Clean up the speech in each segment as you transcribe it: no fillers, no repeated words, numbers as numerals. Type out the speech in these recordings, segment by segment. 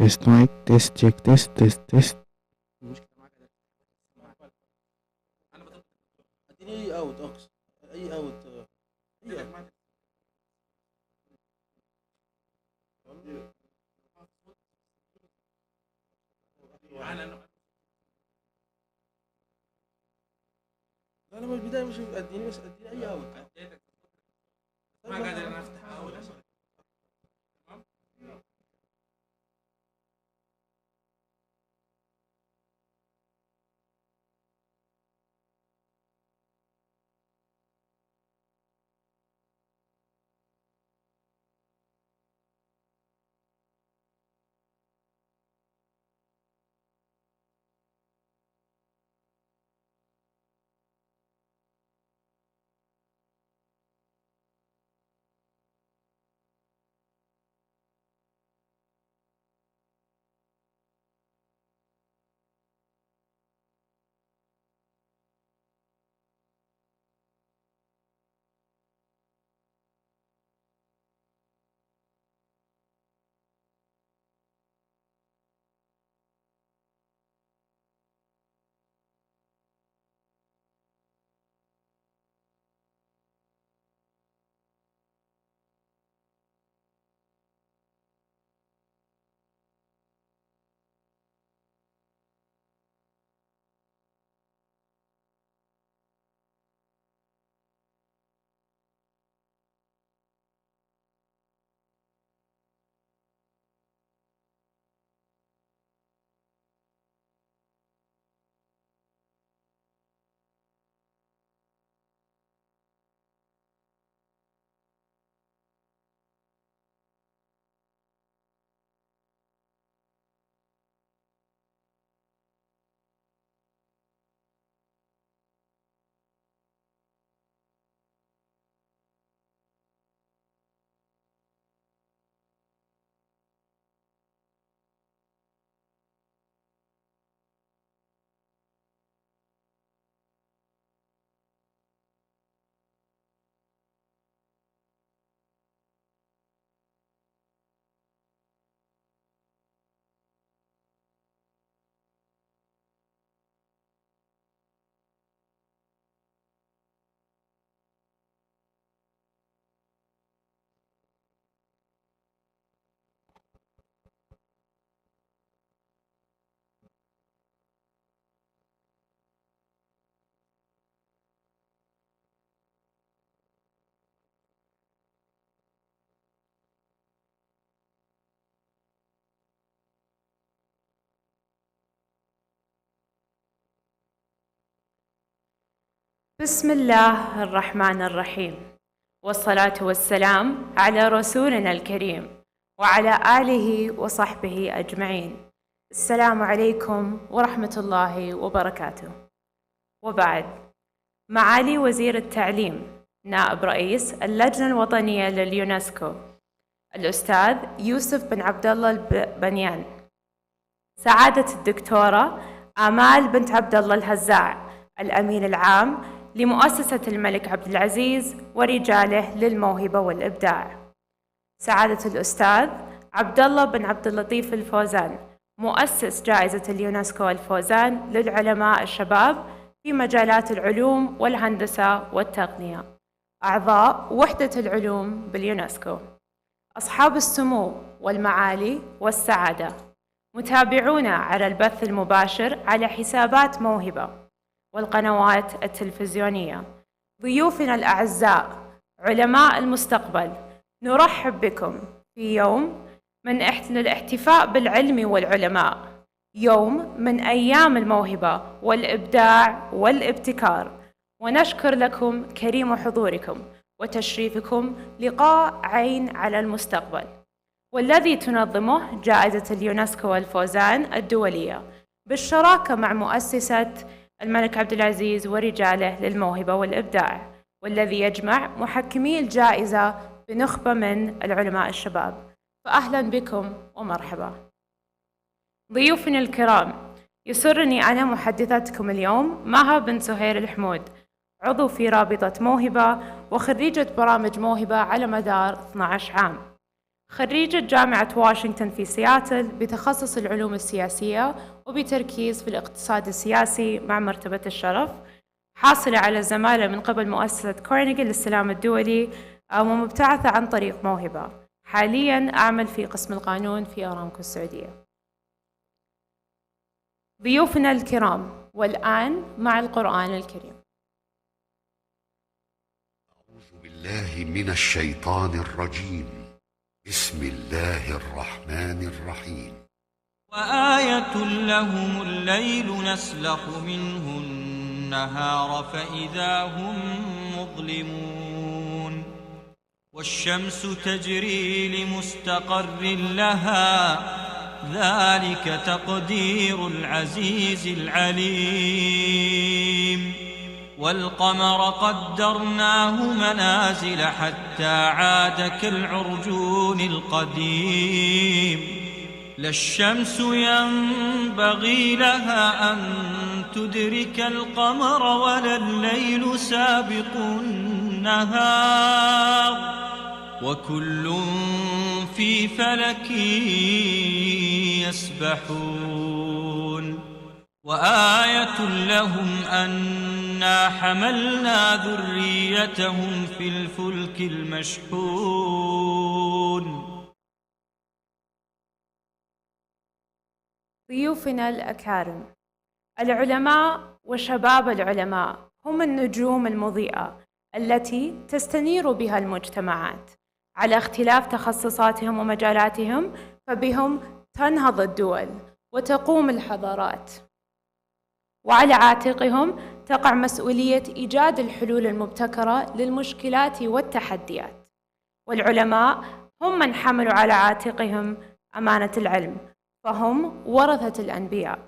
تيست مايك تيست تشيك تيست تيست تيست. المشكلة معك أنا بطلت اديني اي اوت اقصى اي اوت اي اوت لا انا من البداية مش اديني بس اديني اي اوت ما قادر انا افتح اول تمام. بسم الله الرحمن الرحيم، والصلاة والسلام على رسولنا الكريم وعلى آله وصحبه أجمعين. السلام عليكم ورحمة الله وبركاته. وبعد، معالي وزير التعليم نائب رئيس اللجنة الوطنية لليونسكو الأستاذ يوسف بن عبد الله البنيان، سعادة الدكتورة آمال بنت عبد الله الهزاع الأمين العام لمؤسسة الملك عبد العزيز ورجاله للموهبة والإبداع، سعادة الأستاذ عبد الله بن عبد اللطيف الفوزان مؤسس جائزة اليونسكو الفوزان للعلماء الشباب في مجالات العلوم والهندسة والتقنية، أعضاء وحدة العلوم باليونسكو، أصحاب السمو والمعالي والسعادة، متابعونا على البث المباشر على حسابات موهبة والقنوات التلفزيونية، ضيوفنا الأعزاء علماء المستقبل، نرحب بكم في يوم من الاحتفاء بالعلم والعلماء، يوم من أيام الموهبة والإبداع والابتكار، ونشكر لكم كريم حضوركم وتشريفكم لقاء عين على المستقبل، والذي تنظمه جائزة اليونسكو الفوزان الدولية بالشراكة مع مؤسسة الملك عبد العزيز ورجاله للموهبة والإبداع، والذي يجمع محكمي الجائزة بنخبة من العلماء الشباب. فأهلا بكم ومرحبا. ضيوفنا الكرام، يسرني أنا محدثتكم اليوم مها بنت سهير الحمود، عضو في رابطة موهبة وخريجة برامج موهبة على مدار 12 عام، خريجة جامعة واشنطن في سياتل بتخصص العلوم السياسية وبتركيز في الاقتصاد السياسي مع مرتبة الشرف. حاصلة على الزمالة من قبل مؤسسة كارنيجي للسلام الدولي ومبتعثة عن طريق موهبة. حالياً أعمل في قسم القانون في أرامكو السعودية. ضيوفنا الكرام، والآن مع القرآن الكريم. أعوذ بالله من الشيطان الرجيم. بسم الله الرحمن الرحيم. وآية لهم الليل نسلخ منه النهار فإذا هم مظلمون والشمس تجري لمستقر لها ذلك تقدير العزيز العليم والقمر قدرناه منازل حتى عاد كالعرجون القديم لا الشمس ينبغي لها أن تدرك القمر ولا الليل سابق النهار وكل في فلك يسبحون وآية لهم أنا حملنا ذريتهم في الفلك المشحون. ضيوفنا الأكارم، العلماء وشباب العلماء هم النجوم المضيئة التي تستنير بها المجتمعات على اختلاف تخصصاتهم ومجالاتهم، فبهم تنهض الدول وتقوم الحضارات، وعلى عاتقهم تقع مسؤولية إيجاد الحلول المبتكرة للمشكلات والتحديات. والعلماء هم من حملوا على عاتقهم أمانة العلم، فهم ورثة الأنبياء.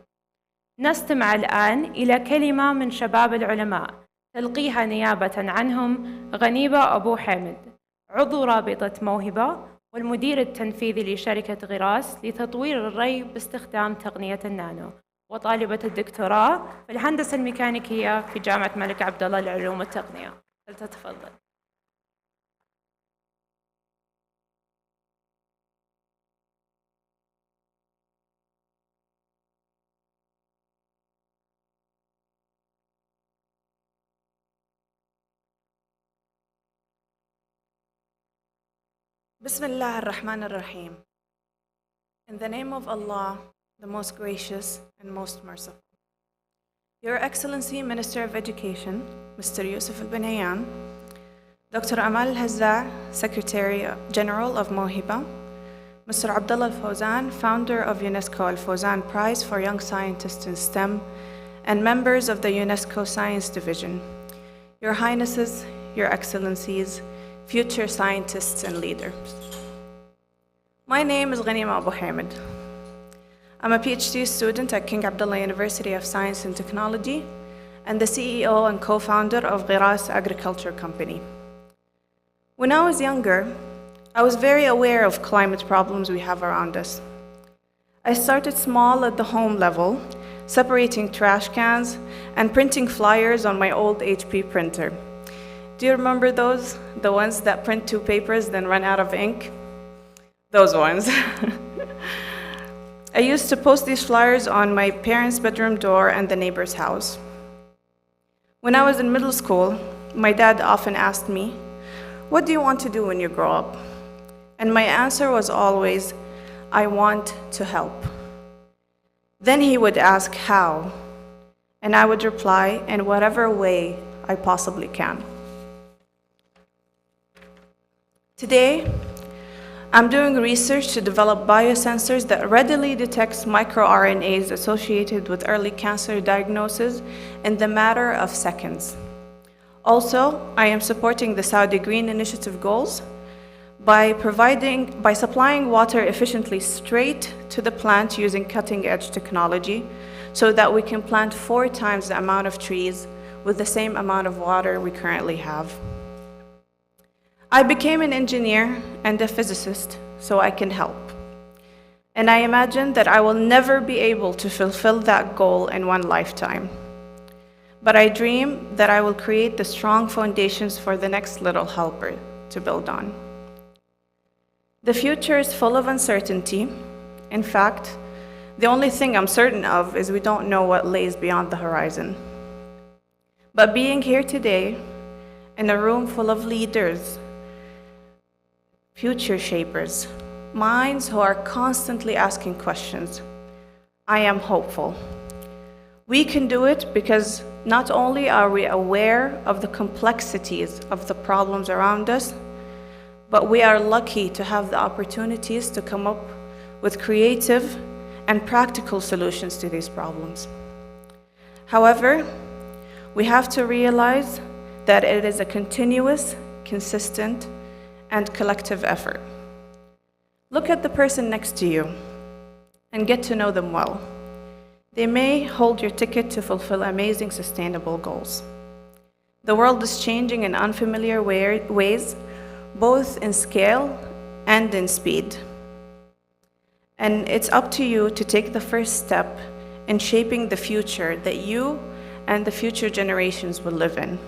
نستمع الآن إلى كلمة من شباب العلماء تلقيها نيابة عنهم غنيمة أبو حامد، عضو رابطة موهبة والمدير التنفيذي لشركة غراس لتطوير الري باستخدام تقنية النانو، وطالبة الدكتوراه في الهندسة الميكانيكية في جامعة الملك عبدالله للعلوم والتقنية. فلتتفضل. Bismillah ar-Rahman ar-Rahim. In the name of Allah, the most gracious and most merciful. Your Excellency, Minister of Education, Mr. Yusuf al-Binayan, Dr. Amal al-Hazza, Secretary General of Mohiba, Mr. Abdullah al-Fawzan, founder of UNESCO Al-Fawzan Prize for Young Scientists in STEM, and members of the UNESCO Science Division, Your Highnesses, Your Excellencies, future scientists and leaders. My name is Ghanima Abu Hamid. I'm a PhD student at King Abdullah University of Science and Technology and the CEO and co-founder of Ghiras Agriculture Company. When I was younger, I was very aware of climate problems we have around us. I started small at the home level, separating trash cans and printing flyers on my old HP printer. Do you remember those? The ones that print 2 papers, then run out of ink? Those ones. I used to post these flyers on my parents' bedroom door and the neighbor's house. When I was in middle school, my dad often asked me, "What do you want to do when you grow up?" And my answer was always, "I want to help." Then he would ask, "How?" And I would reply, "In whatever way I possibly can." Today, I'm doing research to develop biosensors that readily detects microRNAs associated with early cancer diagnosis in the matter of seconds. Also, I am supporting the Saudi Green Initiative goals by supplying water efficiently straight to the plant using cutting-edge technology so that we can plant 4 times the amount of trees with the same amount of water we currently have. I became an engineer and a physicist so I can help. And I imagine that I will never be able to fulfill that goal in one lifetime. But I dream that I will create the strong foundations for the next little helper to build on. The future is full of uncertainty. In fact, the only thing I'm certain of is we don't know what lays beyond the horizon. But being here today, in a room full of leaders, future shapers, minds who are constantly asking questions, I am hopeful. We can do it because not only are we aware of the complexities of the problems around us, but we are lucky to have the opportunities to come up with creative and practical solutions to these problems. However, we have to realize that it is a continuous, consistent, and collective effort. Look at the person next to you and get to know them well. They may hold your ticket to fulfill amazing sustainable goals. The world is changing in unfamiliar ways, both in scale and in speed. And it's up to you to take the first step in shaping the future that you and the future generations will live in.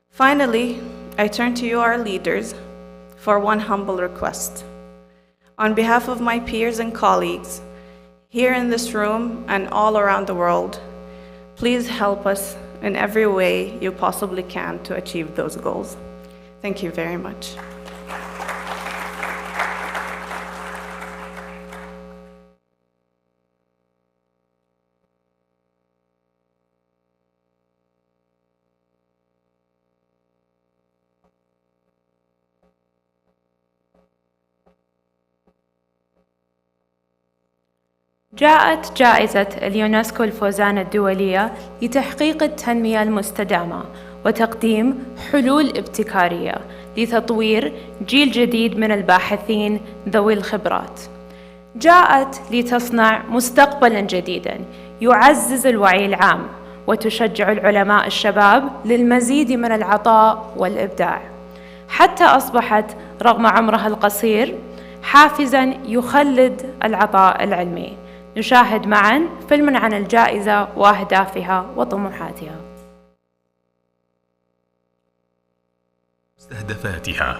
Finally, I turn to you, our leaders, for one humble request. On behalf of my peers and colleagues, here in this room and all around the world, please help us in every way you possibly can to achieve those goals. Thank you very much. جاءت جائزة اليونسكو الفوزان الدولية لتحقيق التنمية المستدامة وتقديم حلول ابتكارية لتطوير جيل جديد من الباحثين ذوي الخبرات. جاءت لتصنع مستقبلاً جديداً يعزز الوعي العام وتشجع العلماء الشباب للمزيد من العطاء والإبداع، حتى أصبحت رغم عمرها القصير حافزاً يخلد العطاء العلمي. نشاهد معاً فيلم عن الجائزة وأهدافها وطموحاتها. مستهدفاتها: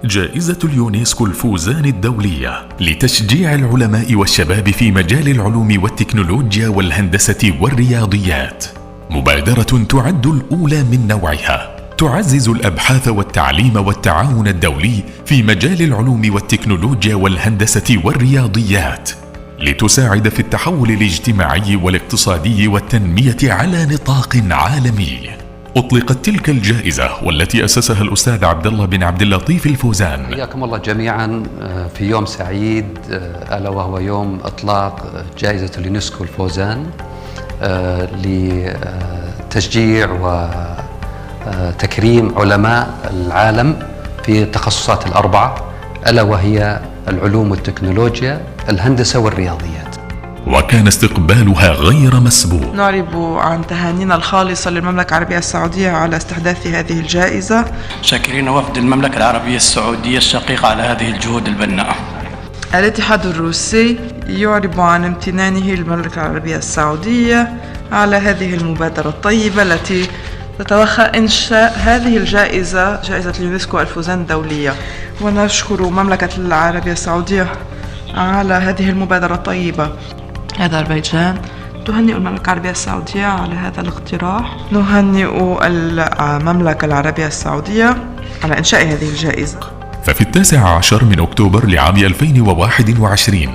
جائزة اليونسكو الفوزان الدولية لتشجيع العلماء والشباب في مجال العلوم والتكنولوجيا والهندسة والرياضيات، مبادرة تعد الأولى من نوعها، تعزز الأبحاث والتعليم والتعاون الدولي في مجال العلوم والتكنولوجيا والهندسة والرياضيات، لتساعد في التحول الاجتماعي والاقتصادي والتنمية على نطاق عالمي. أطلقت تلك الجائزة والتي أسسها الأستاذ عبد الله بن عبد اللطيف الفوزان. حياكم الله جميعا في يوم سعيد، ألا وهو يوم إطلاق جائزة اليونسكو الفوزان لتشجيع وتكريم علماء العالم في التخصصات الأربعة، ألا وهي العلوم والتكنولوجيا، الهندسة والرياضيات. وكان استقبالها غير مسبوق. نعرب عن تهانينا الخالصة للمملكة العربية السعودية على استحداث هذه الجائزة، شاكرين وفد المملكة العربية السعودية الشقيقة على هذه الجهود البناءة. الاتحاد الروسي يعرب عن امتنانه للمملكة العربية السعودية على هذه المبادرة الطيبة التي تتوخى إنشاء هذه الجائزة، جائزة اليونسكو الفوزان الدولية، ونشكر المملكة العربية السعودية على هذه المبادرة الطيبة. أذربيجان تهنئ المملكة العربية السعودية على هذا الاقتراح. نهنئ المملكة العربية السعودية على إنشاء هذه الجائزة. ففي 19 من أكتوبر لعام 2021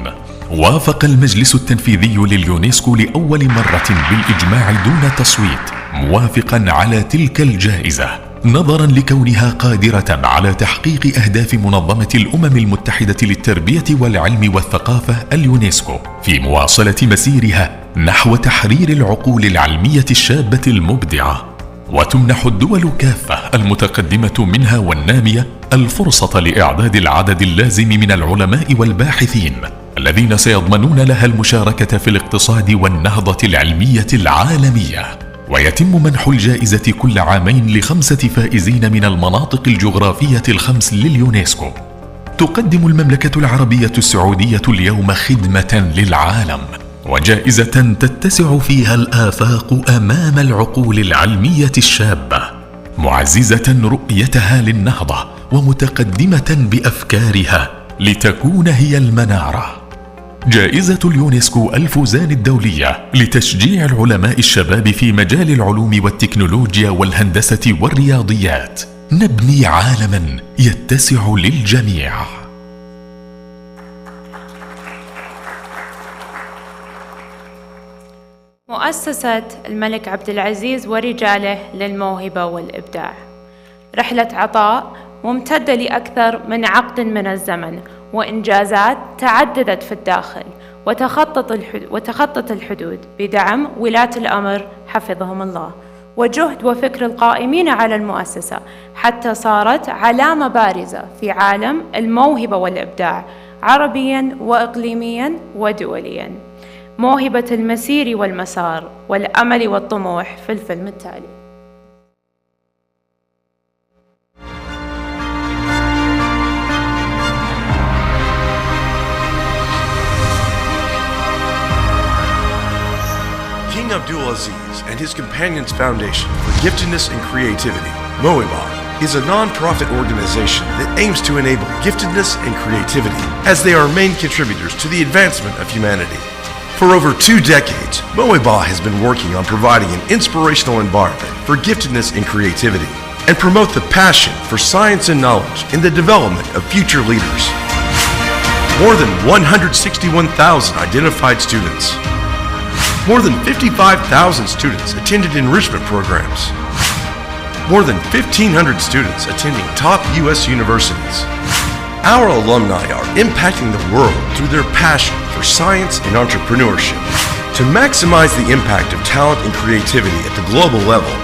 وافق المجلس التنفيذي لليونسكو لأول مرة بالإجماع دون تصويت موافقا على تلك الجائزة، نظرا لكونها قادرة على تحقيق أهداف منظمة الأمم المتحدة للتربية والعلم والثقافة اليونسكو في مواصلة مسيرها نحو تحرير العقول العلمية الشابة المبدعة، وتمنح الدول كافة المتقدمة منها والنامية الفرصة لإعداد العدد اللازم من العلماء والباحثين الذين سيضمنون لها المشاركة في الاقتصاد والنهضة العلمية العالمية. ويتم منح الجائزة كل عامين ل5 فائزين من المناطق الجغرافية ال5 لليونسكو. تقدم المملكة العربية السعودية اليوم خدمة للعالم، وجائزة تتسع فيها الآفاق أمام العقول العلمية الشابة، معززة رؤيتها للنهضة ومتقدمة بأفكارها لتكون هي المنارة. جائزة اليونسكو الفوزان الدولية لتشجيع العلماء الشباب في مجال العلوم والتكنولوجيا والهندسة والرياضيات. نبني عالماً يتسع للجميع. مؤسسة الملك عبد العزيز ورجاله للموهبة والإبداع، رحلة عطاء ممتدة لأكثر من عقد من الزمن، وإنجازات تعددت في الداخل وتخطت الحدود بدعم ولاة الأمر حفظهم الله، وجهد وفكر القائمين على المؤسسة، حتى صارت علامة بارزة في عالم الموهبة والإبداع عربياً وإقليمياً ودولياً. موهبة المسير والمسار والأمل والطموح في الفيلم التالي. King Abdulaziz and his companions' foundation for giftedness and creativity, Mohiba, is a non-profit organization that aims to enable giftedness and creativity as they are main contributors to the advancement of humanity. For over 2 decades, Mohiba has been working on providing an inspirational environment for giftedness and creativity and promote the passion for science and knowledge in the development of future leaders. More than 161,000 identified students. More than 55,000 students attended enrichment programs. More than 1,500 students attending top U.S. universities. Our alumni are impacting the world through their passion for science and entrepreneurship. To maximize the impact of talent and creativity at the global level,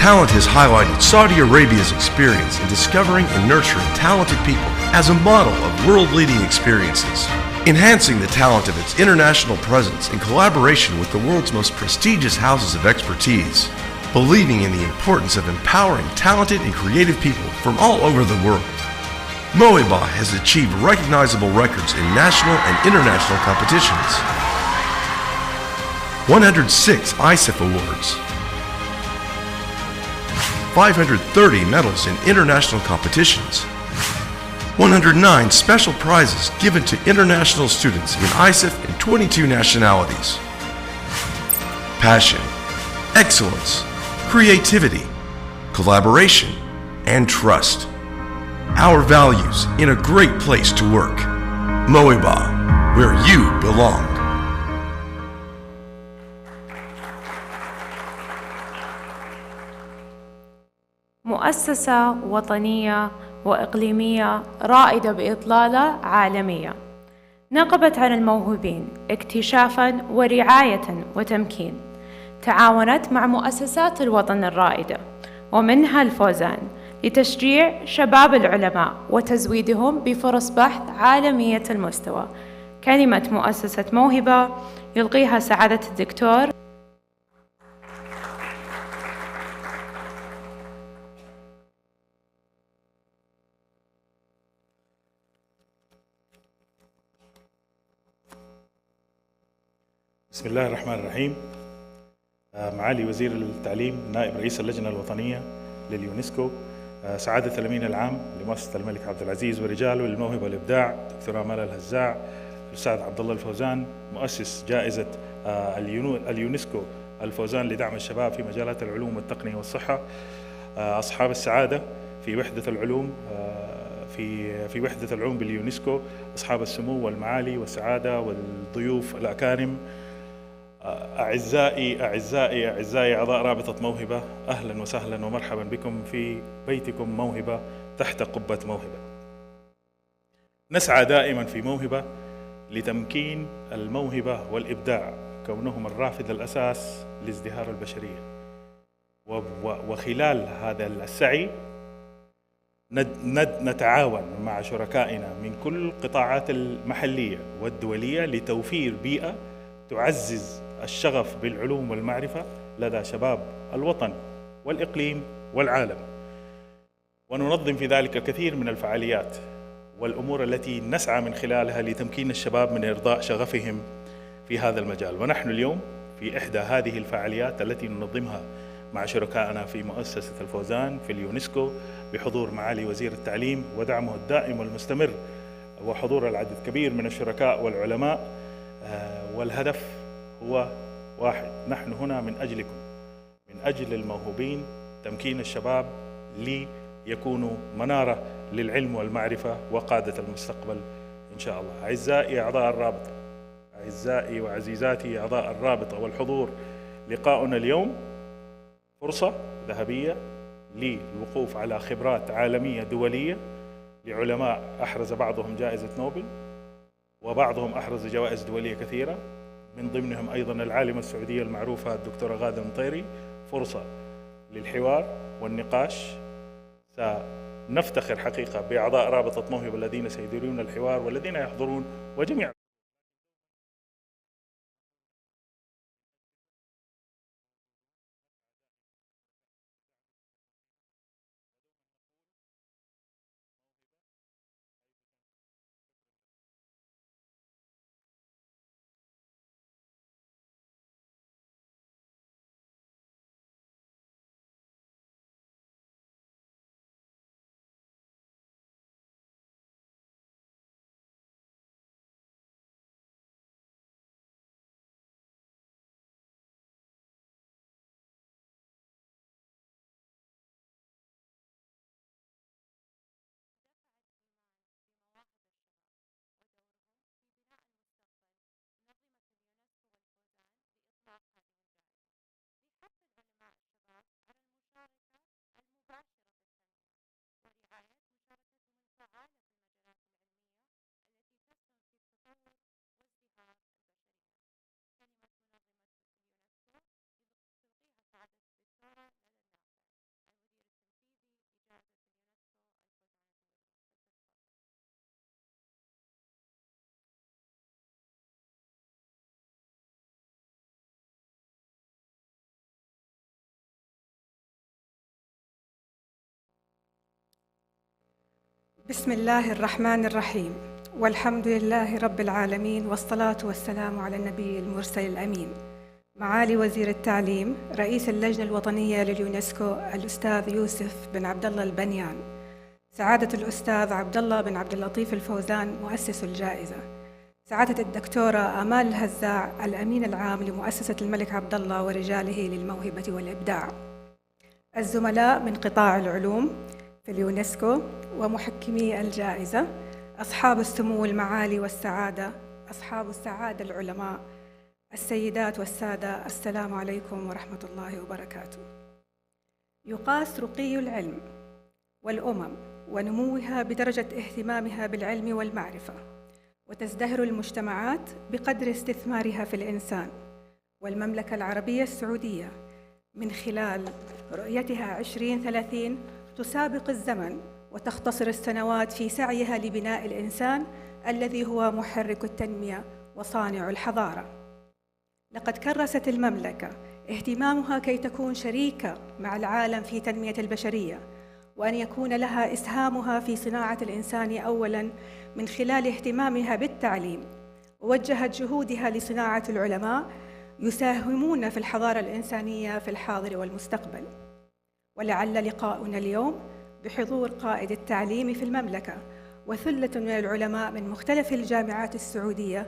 Talent has highlighted Saudi Arabia's experience in discovering and nurturing talented people as a model of world-leading experiences, enhancing the talent of its international presence in collaboration with the world's most prestigious houses of expertise, believing in the importance of empowering talented and creative people from all over the world. Mohiba has achieved recognizable records in national and international competitions. 106 ISEF awards, 530 medals in international competitions, 109 special prizes given to international students in ISEF in 22 nationalities. Passion, excellence, creativity, collaboration, and trust. Our values in a great place to work. Mohiba, where you belong. مؤسسة وطنية وإقليمية رائدة بإطلالة عالمية، نقبت على الموهوبين اكتشافاً ورعاية وتمكين، تعاونت مع مؤسسات الوطن الرائدة ومنها الفوزان لتشجيع شباب العلماء وتزويدهم بفرص بحث عالمية المستوى. كلمة مؤسسة موهبة يلقيها سعادة الدكتور بسم الله الرحمن الرحيم. معالي وزير التعليم نائب رئيس اللجنة الوطنية لليونسكو، سعادة الأمين العام لمؤسسة الملك عبد العزيز ورجاله للموهبة والإبداع دكتورة أمال الهزاع، الأستاذ عبد الله الفوزان مؤسس جائزة اليونسكو الفوزان لدعم الشباب في مجالات العلوم والتقنية والصحة، أصحاب السعادة في وحدة العلوم في وحدة العلوم باليونسكو، أصحاب السمو والمعالي والسعادة والضيوف الأكارم، أعزائي أعضاء رابطة موهبة، أهلا وسهلا ومرحبا بكم في بيتكم موهبة تحت قبة موهبة. نسعى دائما في موهبة لتمكين الموهبة والإبداع كونهم الرافد الأساس لازدهار البشرية، وخلال هذا السعي نتعاون مع شركائنا من كل القطاعات المحلية والدولية لتوفير بيئة تعزز الشغف بالعلوم والمعرفة لدى شباب الوطن والإقليم والعالم، وننظم في ذلك الكثير من الفعاليات والأمور التي نسعى من خلالها لتمكين الشباب من إرضاء شغفهم في هذا المجال. ونحن اليوم في إحدى هذه الفعاليات التي ننظمها مع شركائنا في مؤسسة الفوزان في اليونسكو بحضور معالي وزير التعليم ودعمه الدائم والمستمر وحضور العدد كبير من الشركاء والعلماء. والهدف هو واحد: نحن هنا من أجلكم، من أجل الموهوبين، تمكين الشباب ليكونوا منارة للعلم والمعرفة وقادة المستقبل إن شاء الله. أعزائي أعضاء الرابطة، أعزائي وعزيزاتي أعضاء الرابطة والحضور، لقاؤنا اليوم فرصة ذهبية للوقوف على خبرات عالمية دولية لعلماء أحرز بعضهم جائزة نوبل وبعضهم أحرز جوائز دولية كثيرة، من ضمنهم أيضا العالمة السعودية المعروفة الدكتورة غادة المطيري. فرصة للحوار والنقاش. سنفتخر حقيقة بأعضاء رابطة موهبة الذين سيديرون الحوار والذين يحضرون وجميع بسم الله الرحمن الرحيم، والحمد لله رب العالمين، والصلاة والسلام على النبي المرسل الأمين. معالي وزير التعليم، رئيس اللجنة الوطنية لليونسكو الأستاذ يوسف بن عبد الله البنيان، سعادة الأستاذ عبد الله بن عبد اللطيف الفوزان مؤسس الجائزة، سعادة الدكتورة آمال الهزاع الأمين العام لمؤسسة الملك عبد الله ورجاله للموهبة والإبداع، الزملاء من قطاع العلوم في اليونسكو ومحكمي الجائزة، أصحاب السمو المعالي والسعادة، أصحاب السعادة العلماء، السيدات والسادة، السلام عليكم ورحمة الله وبركاته. يقاس رقي العلم والأمم ونموها بدرجة اهتمامها بالعلم والمعرفة، وتزدهر المجتمعات بقدر استثمارها في الإنسان. والمملكة العربية السعودية من خلال رؤيتها 2030 تسابق الزمن وتختصر السنوات في سعيها لبناء الإنسان الذي هو محرك التنمية وصانع الحضارة. لقد كرست المملكة اهتمامها كي تكون شريكة مع العالم في تنمية البشرية، وأن يكون لها إسهامها في صناعة الإنسان أولاً من خلال اهتمامها بالتعليم، ووجهت جهودها لصناعة العلماء يساهمون في الحضارة الإنسانية في الحاضر والمستقبل. ولعل لقاؤنا اليوم بحضور قائد التعليم في المملكة وثلة من العلماء من مختلف الجامعات السعودية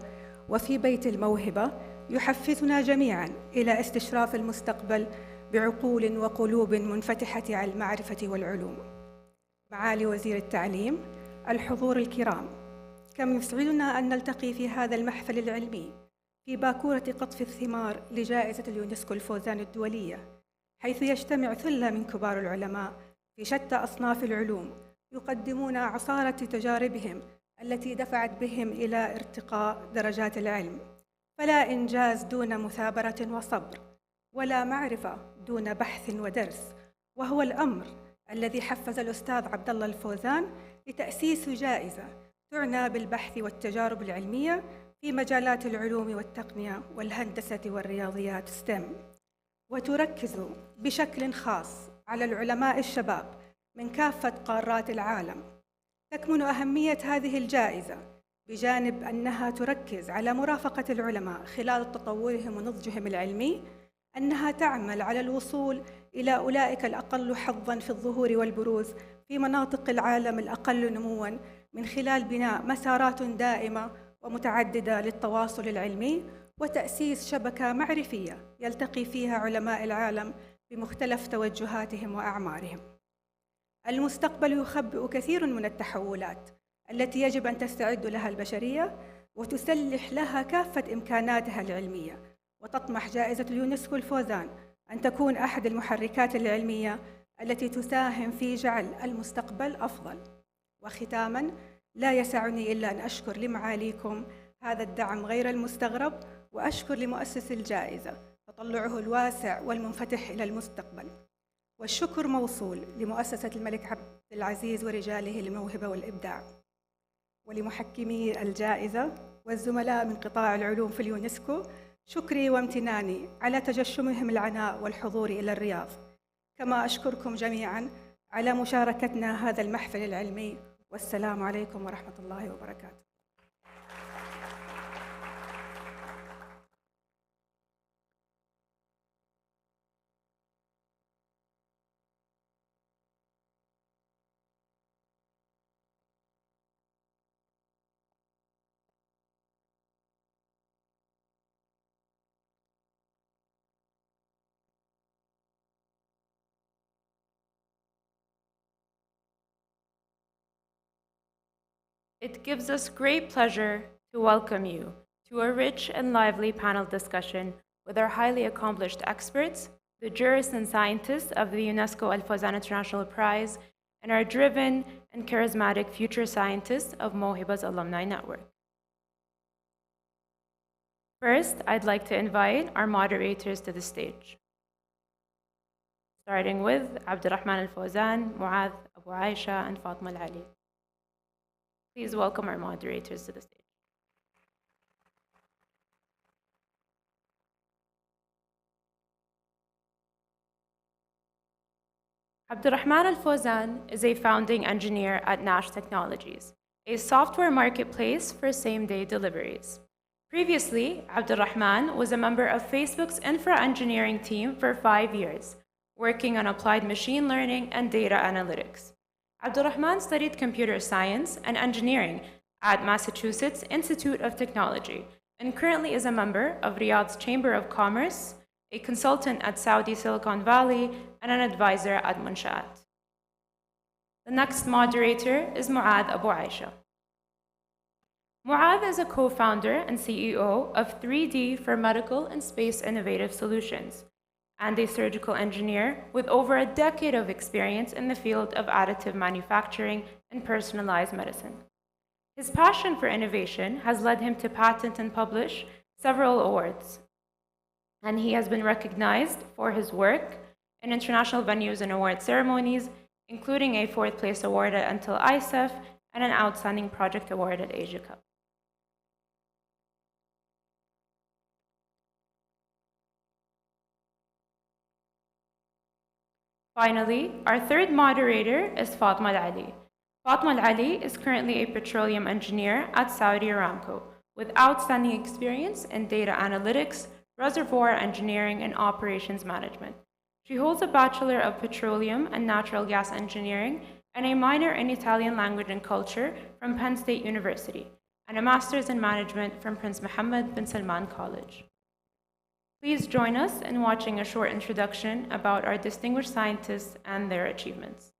وفي بيت الموهبة يحفزنا جميعاً إلى استشراف المستقبل بعقول وقلوب منفتحة على المعرفة والعلوم. معالي وزير التعليم، الحضور الكرام، كم يسعدنا أن نلتقي في هذا المحفل العلمي في باكورة قطف الثمار لجائزة اليونسكو الفوزان الدولية، حيث يجتمع ثلة من كبار العلماء في شتى أصناف العلوم يقدمون عصارة تجاربهم التي دفعت بهم إلى ارتقاء درجات العلم. فلا إنجاز دون مثابرة وصبر، ولا معرفة دون بحث ودرس، وهو الأمر الذي حفز الأستاذ عبد الله الفوزان لتأسيس جائزة تعنى بالبحث والتجارب العلمية في مجالات العلوم والتقنية والهندسة والرياضيات STEM، وتركز بشكل خاص على العلماء الشباب من كافة قارات العالم. تكمن أهمية هذه الجائزة بجانب أنها تركز على مرافقة العلماء خلال تطورهم ونضجهم العلمي أنها تعمل على الوصول إلى أولئك الأقل حظاً في الظهور والبروز في مناطق العالم الأقل نمواً من خلال بناء مسارات دائمة ومتعددة للتواصل العلمي وتأسيس شبكة معرفية يلتقي فيها علماء العالم بمختلف توجهاتهم وأعمارهم. المستقبل يخبئ كثير من التحولات التي يجب أن تستعد لها البشرية وتسلح لها كافة إمكاناتها العلمية، وتطمح جائزة اليونسكو الفوزان أن تكون أحد المحركات العلمية التي تساهم في جعل المستقبل أفضل. وختاماً، لا يسعني إلا أن أشكر لمعاليكم هذا الدعم غير المستغرب، وأشكر لمؤسس الجائزة تطلعه الواسع والمنفتح إلى المستقبل. والشكر موصول لمؤسسة الملك عبد العزيز ورجاله للموهبة والإبداع، ولمحكمي الجائزة والزملاء من قطاع العلوم في اليونسكو. شكري وامتناني على تجشمهم العناء والحضور إلى الرياض. كما أشكركم جميعاً على مشاركتنا هذا المحفل العلمي، والسلام عليكم ورحمة الله وبركاته. It gives us great pleasure to welcome you to a rich and lively panel discussion with our highly accomplished experts, the jurists and scientists of the UNESCO Al-Fawzan International Prize, and our driven and charismatic future scientists of Mohiba's Alumni Network. First, I'd like to invite our moderators to the stage. Starting with Abdurrahman Al-Fawzan, Mu'adh Abu Aisha, and Fatma Al-Ali. Please welcome our moderators to the stage. Abdurrahman Al-Fawzan is a founding engineer at Nash Technologies, a software marketplace for same-day deliveries. Previously, Abdurrahman was a member of Facebook's infra engineering team for 5 years, working on applied machine learning and data analytics. Abdurrahman studied computer science and engineering at Massachusetts Institute of Technology and currently is a member of Riyadh's Chamber of Commerce, a consultant at Saudi Silicon Valley, and an advisor at Munshaat. The next moderator is Mu'adh Abu Aisha. Mu'adh is a co-founder and CEO of 3D for Medical and Space Innovative Solutions, and a surgical engineer with over a decade of experience in the field of additive manufacturing and personalized medicine. His passion for innovation has led him to patent and publish several awards, and he has been recognized for his work in international venues and award ceremonies, including a 4th place award at Until ISEF and an Outstanding Project Award at Asia Cup. Finally, our third moderator is Fatma Al-Ali. Fatma Al-Ali is currently a petroleum engineer at Saudi Aramco with outstanding experience in data analytics, reservoir engineering, and operations management. She holds a Bachelor of Petroleum and Natural Gas Engineering and a minor in Italian Language and Culture from Penn State University, and a Master's in Management from Prince Mohammed bin Salman College. Please join us in watching a short introduction about our distinguished scientists and their achievements.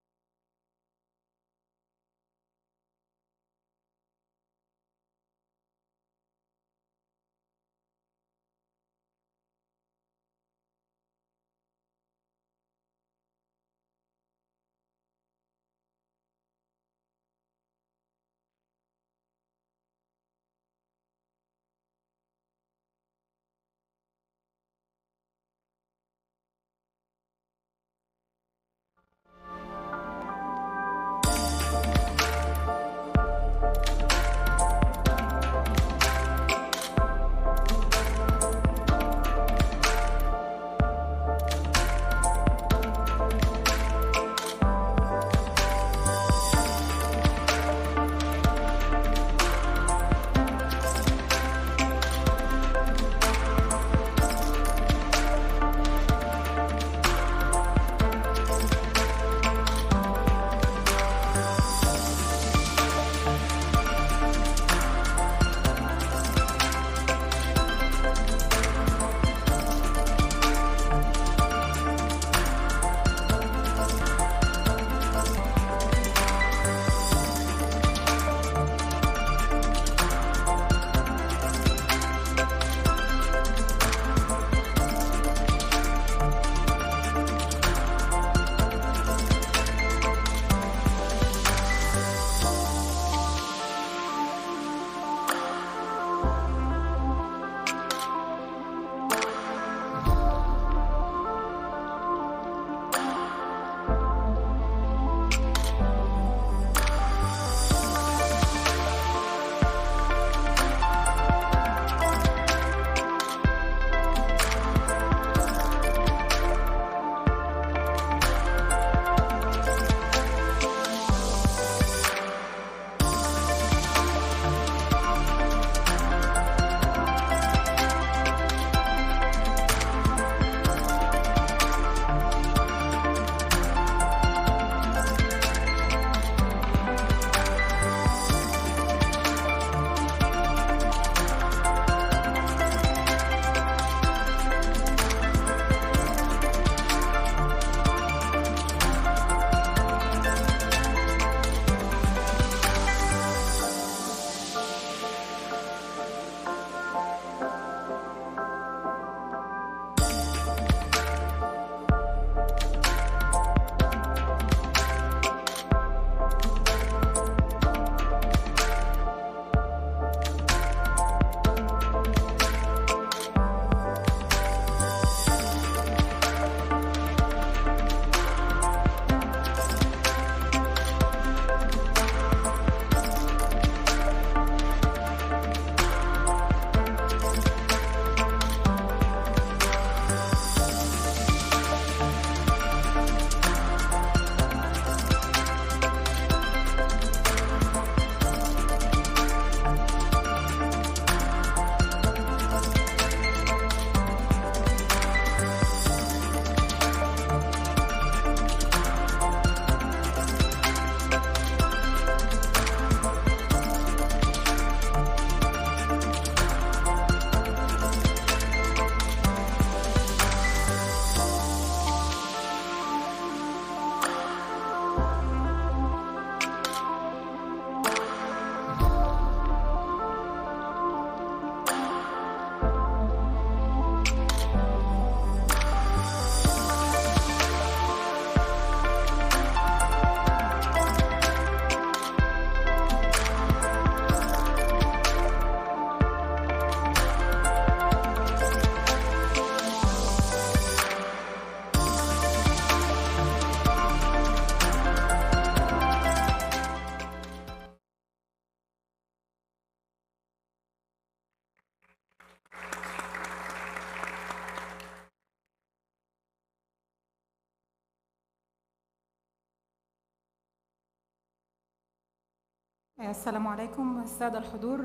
السلام عليكم السادة الحضور.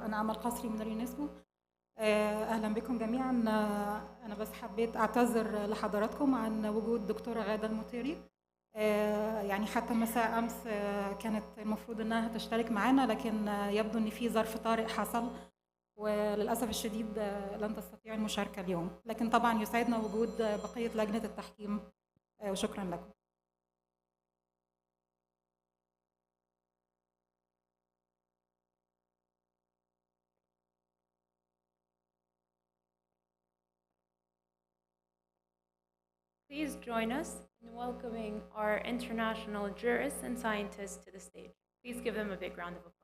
أنا أمل قصري من اليونسكو. أهلا بكم جميعا. أنا بس حبيت أعتذر لحضراتكم عن وجود دكتورة غادة المطيري. يعني حتى مساء أمس كانت المفروض أنها تشترك معنا، لكن يبدو أن في ظرف طارئ حصل وللأسف الشديد لن تستطيع المشاركة اليوم، لكن طبعا يسعدنا وجود بقية لجنة التحكيم وشكرا لكم. Please join us in welcoming our international jurists and scientists to the stage. Please give them a big round of applause.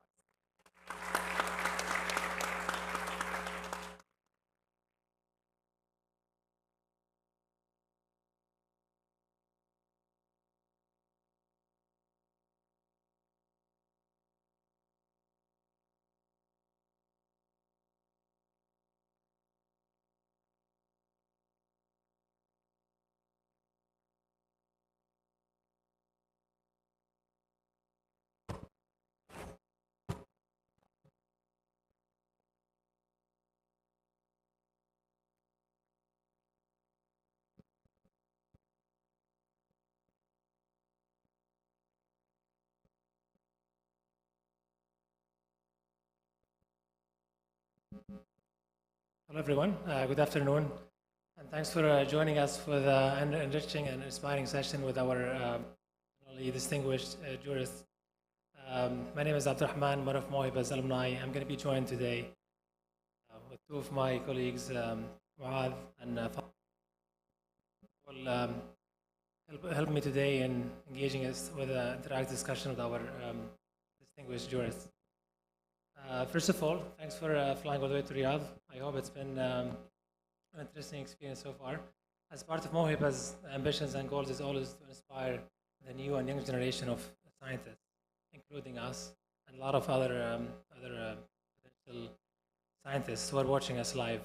Hello everyone, good afternoon, and thanks for joining us for the enriching and inspiring session with our distinguished jurists. My name is Abdurrahman, one of Mohiba's alumni. I'm going to be joined today with two of my colleagues, Muad and will help me today in engaging us with an interactive discussion with our distinguished jurists. First of all, thanks for flying all the way to Riyadh. I hope it's been an interesting experience so far. As part of Mohiba's ambitions and goals is always to inspire the new and young generation of scientists, including us and a lot of other potential scientists who are watching us live.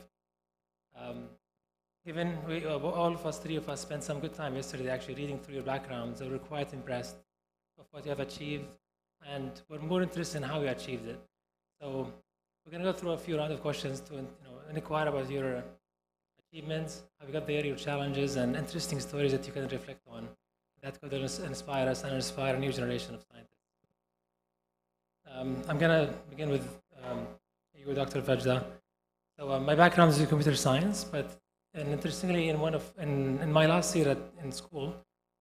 Given all of us, three of us, spent some good time yesterday actually reading through your backgrounds, so we're quite impressed of what you have achieved, and we're more interested in how you achieved it. So we're going to go through a few rounds of questions to inquire about your achievements, how you got there, your challenges, and interesting stories that you can reflect on that could inspire us and inspire a new generation of scientists. I'm going to begin with you, Dr. Vajda. So my background is in computer science, and interestingly, in my last year in school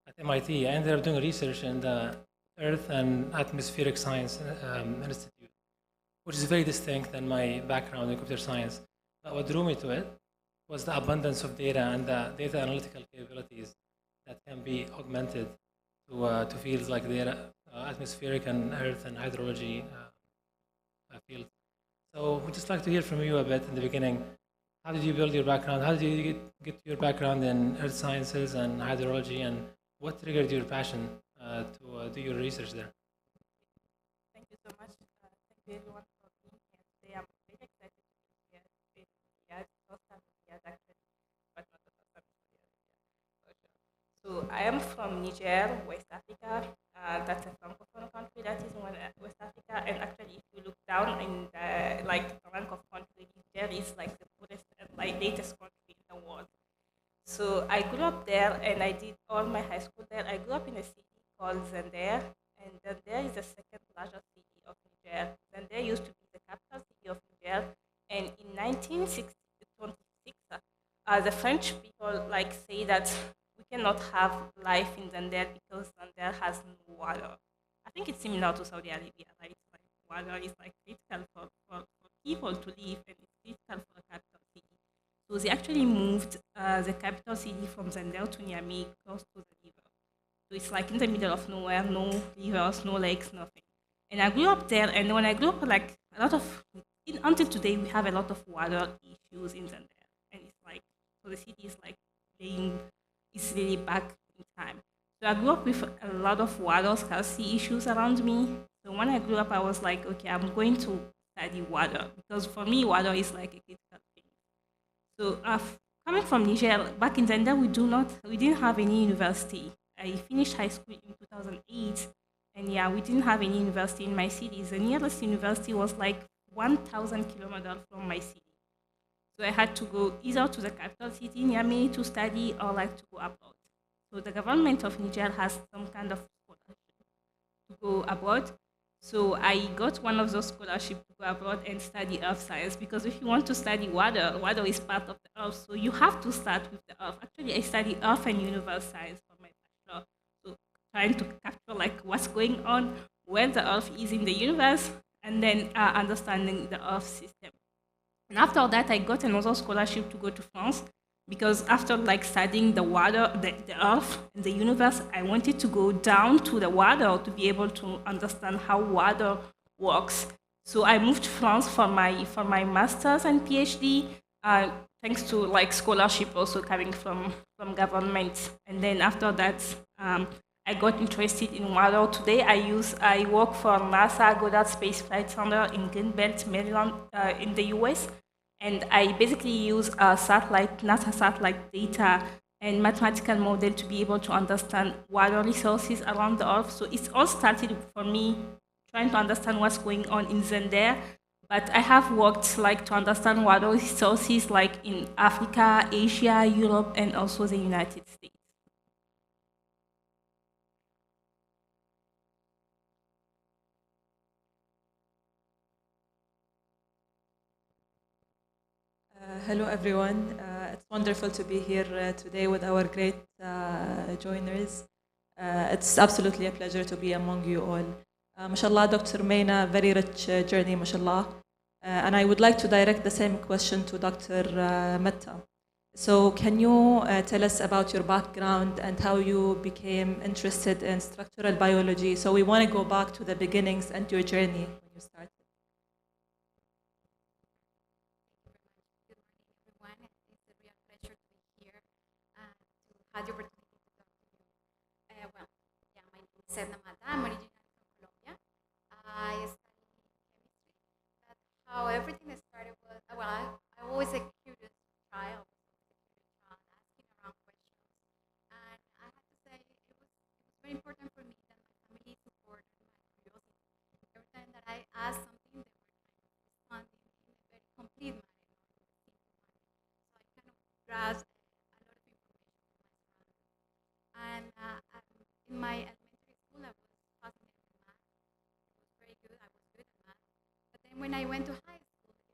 at MIT, I ended up doing research in the Earth and Atmospheric Science Institute, which is very distinct than my background in computer science. But what drew me to it was the abundance of data and the data analytical capabilities that can be augmented to fields like data, atmospheric and earth and hydrology field. So we'd just like to hear from you a bit in the beginning. How did you build your background? How did you get your background in earth sciences and hydrology, and what triggered your passion to do your research there? Thank you so much. Thank you everyone. I'm very excited to be here. It's first time here actually, but not the first time here. So I am from Niger, West Africa. That's a francophone country that is in West Africa. And actually, if you look down in the rank of country, Niger is like the poorest, latest country in the world. So I grew up there, and I did all my high school there. I grew up in a city called Zender, and Zender is the second largest city of Niger. Zender used to be the capital city of Niger, and in 1926, the French people say that we cannot have life in Zender because Zender has no water. I think it's similar to Saudi Arabia, right? Water is critical for people to live, and it's critical for the capital city. So they actually moved the capital city from Zender to Niamey, close to the river. So it's in the middle of nowhere, no rivers, no lakes, nothing. And I grew up there, and when I grew up, until today, we have a lot of water issues in Zender. And it's so the city is really back in time. So I grew up with a lot of water scarcity issues around me. So when I grew up, I was like, okay, I'm going to study water, because for me, water is a critical thing. So coming from Niger, back in Zender, we didn't have any university. I finished high school in 2008, And yeah, we didn't have any university in my city. The nearest university was like 1,000 kilometers from my city. So I had to go either to the capital city, Niamey, to study or like to go abroad. So the government of Niger has some kind of scholarship to go abroad. So I got one of those scholarships to go abroad and study earth science, because if you want to study water, water is part of the earth, so you have to start with the earth. Actually, I study earth and universe science for my bachelor, so trying to capture like what's going on, where the earth is in the universe, and then understanding the earth system. And after that, I got another scholarship to go to France, because after like studying the water, the earth and the universe, I wanted to go down to the water to be able to understand how water works. So I moved to France for my master's and PhD, thanks to like scholarship also coming from government. And then after that, I got interested in water. Today I work for NASA Goddard Space Flight Center in Greenbelt, Maryland, in the US. And I basically use NASA satellite data and mathematical model to be able to understand water resources around the Earth. So it's all started for me trying to understand what's going on in Zender. But I have worked like to understand water resources like in Africa, Asia, Europe, and also the United States. Hello, everyone. It's wonderful to be here today with our great joiners. It's absolutely a pleasure to be among you all. MashaAllah, Dr. Meina, very rich journey, MashaAllah. And I would like to direct the same question to Dr. Metta. So can you tell us about your background and how you became interested in structural biology? So we want to go back to the beginnings and your journey when you started. Had the opportunity to talk to you. Well, yeah, my name is Edna Mata. I'm originally from Colombia. I studied chemistry. But how everything started was, well, I always a curious child. Asking around questions. And I have to say, it was very important for me that my family supported my curiosity. Every time that I asked something, they were kind of responding in a very complete manner, not in a simple manner. So I kind of grasped and in my elementary school, I was fascinated with math. It was very good. I was good at math. But then when I went to high school, it was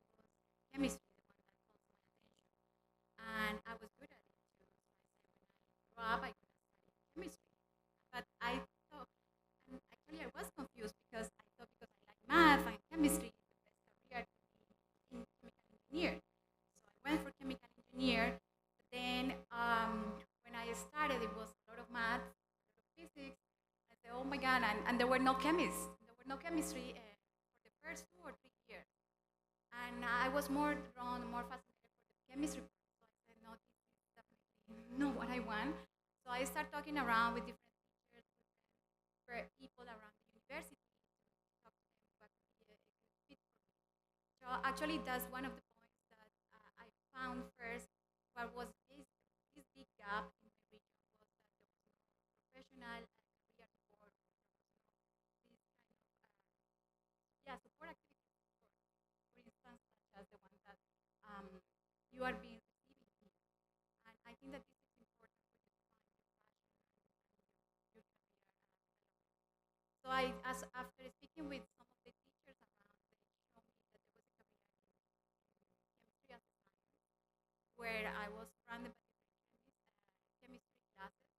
chemistry, the one that caught my attention. And I was good at it too. So I said, when I grow up, I could study chemistry. But I thought, and actually I was confused because I thought because I like math and chemistry, the best career could be in chemical engineer. So I went for chemical engineer. But then when I started, it was a lot of math, a lot of physics. I said, oh my God, and there were no chemists. There were no chemistry for the first 2 or 3 years. And I was more drawn, more fascinated for the chemistry. So I said, no, this is definitely not what I want. So I started talking around with different teachers, for people around the university to talk to them what could be a good fit for me. So actually, that's one of the points that I found first, what was this big gap in the region was that there was no professional career support. There was no this kind of support activities, for instance, such as the one that you are being receiving here. And I think that this is important for you to find your passion and your career along. So after speaking with some of the teachers around, they showed me that there was a career in chemistry as a science, where I was surrounded by chemistry classes.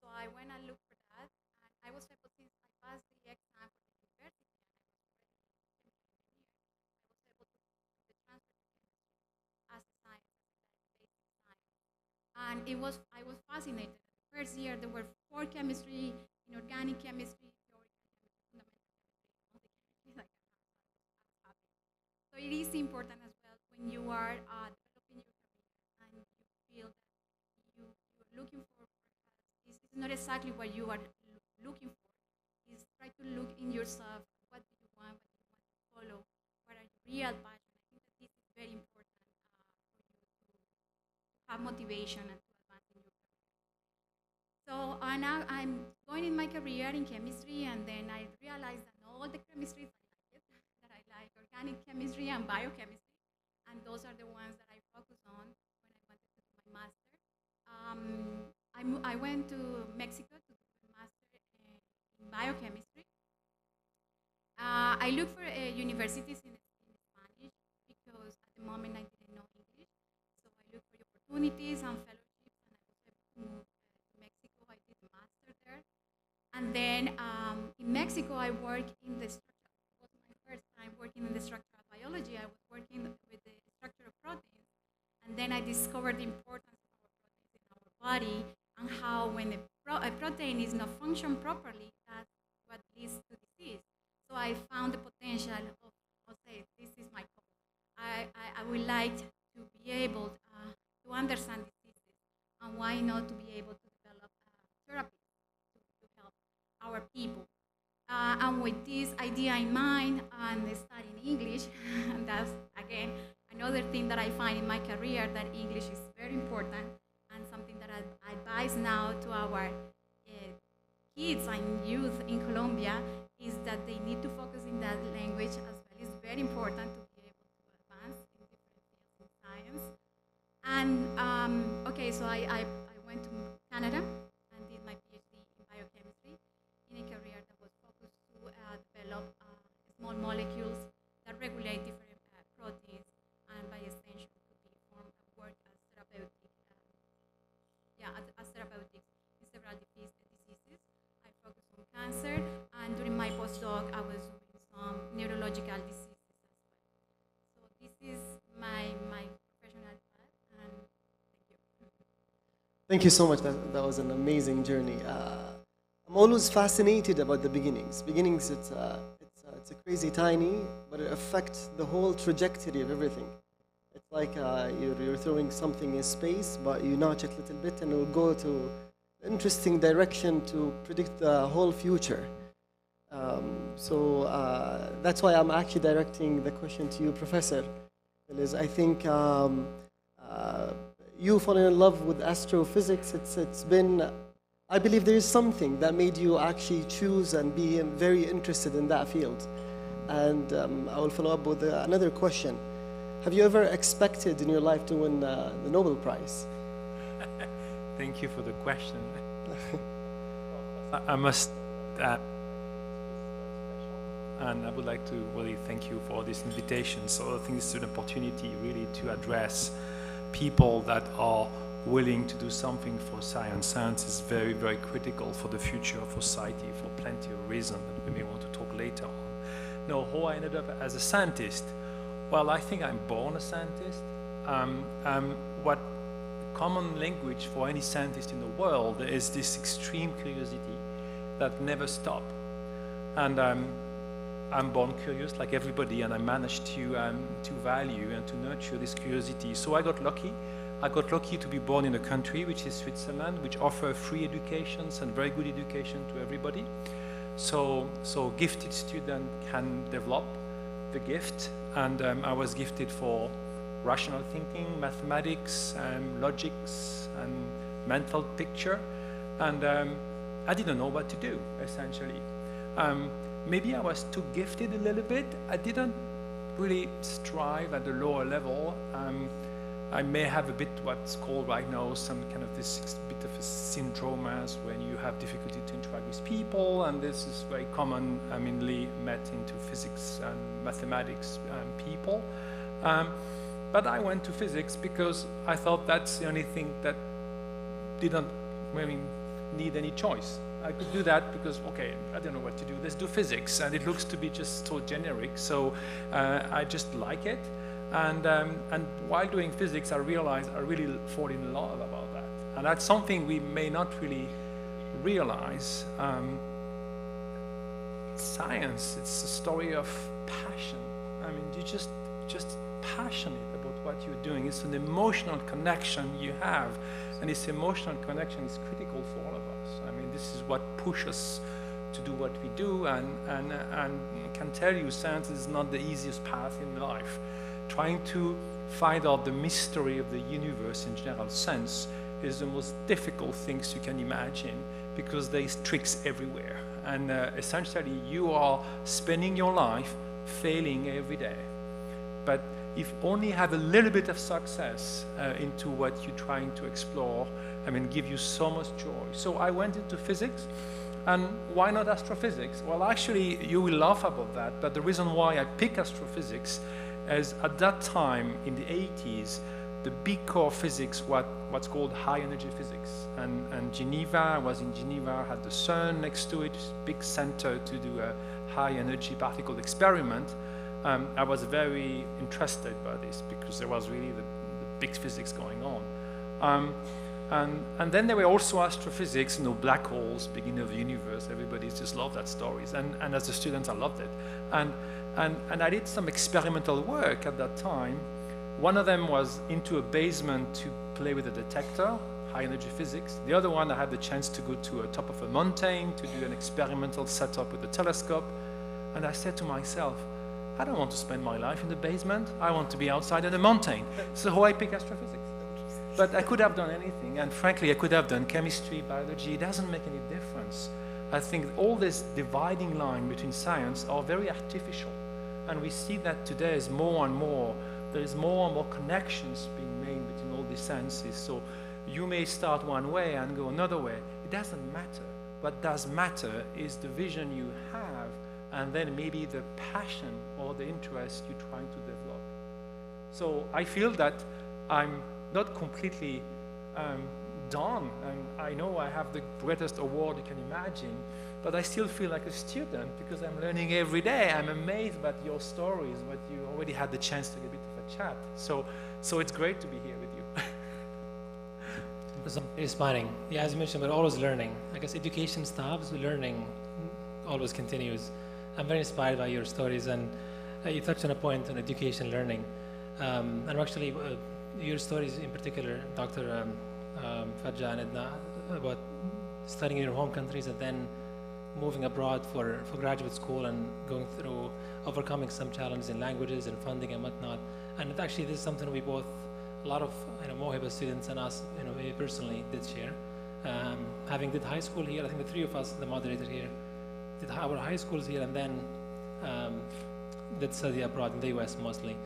So I went and looked for that, and I was able, since I passed the exam for the university and I was already a chemical engineer, I was able to do the transfer to chemistry as a science, as a basic science. And I was fascinated. The first year there were 4 chemistry, inorganic chemistry, theoretical chemistry, fundamental chemistry, multi-chemistry, like I was happy. So it is important as well when you are developing your career and you feel that you're looking for this is not exactly what you are looking for. Is try to look in yourself. What do you want? What do you want to follow? What are your real passion? I think that this is very important for you to have motivation and to advance in your career. So now I'm going in my career in chemistry, and then I realized that all the chemistries that I like organic chemistry and biochemistry, and those are the ones that I focus on when I wanted to do my master. I went to Mexico to do my master in biochemistry. I looked for universities in Spanish because at the moment I didn't know English. So I looked for opportunities and fellowships, and I was able to move to Mexico. I did a master there. And then in Mexico, I worked in the structure. It was my first time working in the structural biology. I was working with the structure of proteins. And then I discovered the importance of our proteins in our body, and how when a protein is not functioning properly, that's what leads to disease. So I found the potential of, okay, this is my goal. I would like to be able to understand diseases, and why not to be able to develop therapy to help our people. And with this idea in mind, and studying English, and that's, again, another thing that I find in my career, that English is very important, and something that I advise now to our kids and youth in Colombia, is that they need to focus in that language as well. It's very important to be able to advance in different fields in science. And okay, so I went to Canada and did my PhD in biochemistry in a career that was focused to develop small molecules that regulate different proteins, and by extension could be formed and work as therapeutic, as therapeutics in several diseases. I focused on cancer, and during my postdoc, I was doing some neurological diseases as well. So this is my professional path, and thank you. Thank you so much. That was an amazing journey. I'm always fascinated about the beginnings. Beginnings, it's a crazy tiny, but it affects the whole trajectory of everything. It's like you're throwing something in space, but you notch it a little bit, and it will go to interesting direction to predict the whole future. So that's why I'm actually directing the question to you, Professor, because I think you falling in love with astrophysics, it's been, I believe there is something that made you actually choose and be very interested in that field. And I will follow up with another question. Have you ever expected in your life to win the Nobel Prize? Thank you for the question. I must and I would like to really thank you for this invitation. So I think it's an opportunity really to address people that are willing to do something for science. Science is very, very critical for the future of society for plenty of reasons that we may want to talk later on. Now, how I ended up as a scientist? Well, I think I'm born a scientist. What common language for any scientist in the world is this extreme curiosity that never stops. And I'm born curious like everybody, and I managed to value and to nurture this curiosity. So I got lucky. I got lucky to be born in a country which is Switzerland, which offers free educations and very good education to everybody. So gifted student can develop the gift, and I was gifted for rational thinking, mathematics, logics, and mental picture, and I didn't know what to do, essentially. Maybe I was too gifted a little bit. I didn't really strive at the lower level. I may have a bit what's called right now some kind of this bit of a syndrome, as when you have difficulty to interact with people, and this is very common, mainly met into physics and mathematics people. But I went to physics because I thought that's the only thing that didn't really need any choice. I could do that because, okay, I don't know what to do, let's do physics, and it looks to be just so generic, so I just like it. And while doing physics, I realized I really fall in love about that. And that's something we may not really realize. Science, it's a story of passion. I mean, you're just passionate about what you're doing. It's an emotional connection you have, and this emotional connection is critical for all of us. I mean, this is what pushes us to do what we do, and I can tell you, science is not the easiest path in life. Trying to find out the mystery of the universe in general sense is the most difficult things you can imagine, because there is tricks everywhere. And essentially, you are spending your life failing every day. But if only have a little bit of success into what you're trying to explore, I mean, give you so much joy. So I went into physics, and why not astrophysics? Well, actually, you will laugh about that, but the reason why I picked astrophysics is at that time, in the 80s, the big core physics, what's called high energy physics. And Geneva, I was in Geneva, had the sun next to it, big center to do a high energy particle experiment. I was very interested by this because there was really the big physics going on. And then there were also astrophysics, black holes, beginning of the universe. Everybody just loved that stories. And as a student, I loved it. And I did some experimental work at that time. One of them was into a basement to play with a detector, high energy physics. The other one, I had the chance to go to the top of a mountain to do an experimental setup with a telescope. And I said to myself, I don't want to spend my life in the basement. I want to be outside in a mountain. So I picked astrophysics. But I could have done anything. And frankly, I could have done chemistry, biology. It doesn't make any difference. I think all this dividing line between science are very artificial. And we see that today is more and more. There is more and more connections being made between all these sciences. So you may start one way and go another way. It doesn't matter. What does matter is the vision you have, and then maybe the passion or the interest you're trying to develop. So I feel that I'm not completely done, and I know I have the greatest award you can imagine, but I still feel like a student because I'm learning every day. I'm amazed by your stories, but you already had the chance to get a bit of a chat. So it's great to be here with you. It's inspiring. Yeah, as you mentioned, we're always learning. I guess education stops, learning always continues. I'm very inspired by your stories, and you touched on a point on education learning. And actually, your stories in particular, Dr. Fajja and Edna, about studying in your home countries and then moving abroad for graduate school and going through overcoming some challenges in languages and funding and whatnot. And actually, this is something we both, a lot of Mohiba students and us, me personally, did share. Having did high school here, I think the three of us, the moderator here, did our high schools here and then did study abroad in the US mostly,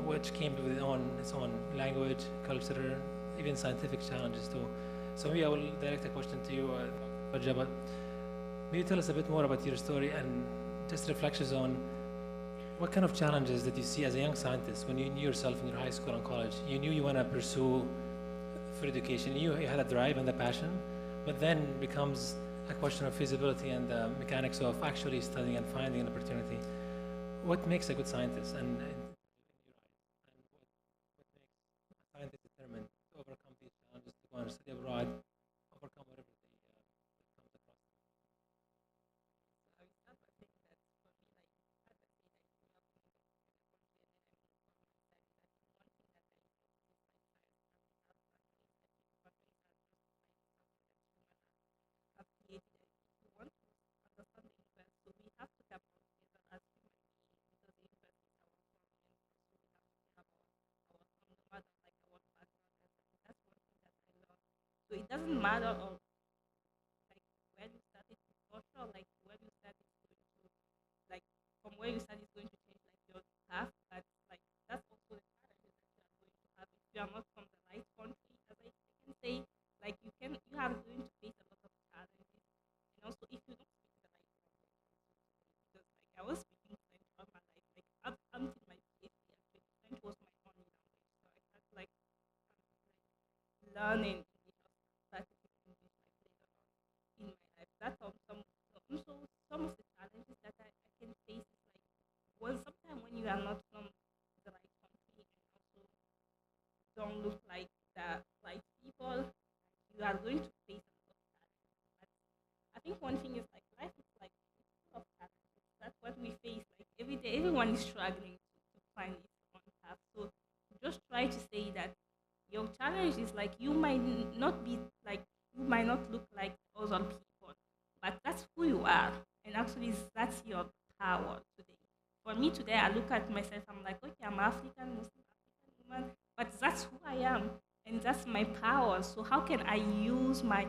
which came with its own language, culture, even scientific challenges too. So maybe I will direct a question to you, Fajja, but maybe tell us a bit more about your story and just reflections on what kind of challenges did you see as a young scientist when you knew yourself in your high school and college? You knew you want to pursue for education, you had a drive and a passion, but then becomes a question of feasibility and the mechanics of actually studying and finding an opportunity. What makes a good scientist, and what makes a scientist determined to overcome these challenges, to go and study abroad, overcome whatever they comes across? So it doesn't matter of like where you studied social, like where you studied is going to like from where you studied is going to change like your path, but like that's also the challenges that you are going to have if you are not from the right country. As I can say, like you are going to face a lot of challenges, and also if you don't speak the right language, because like I was speaking French all my life, like up until my PhD, actually French was my only language, so I started like learning that's some of the challenges that I can face is like sometimes when you are not from the right country and also don't look like the right people, you are going to face a lot of challenges. But I think one thing is like life is like it's full of challenges. That's what we face like every day. Everyone is struggling to find its own path. So just try to say that your challenge is like you might not look like other people. But that's who you are, and actually that's your power today. For me today, I look at myself, I'm like, okay, I'm African, Muslim African woman, but that's who I am, and that's my power. So how can I use my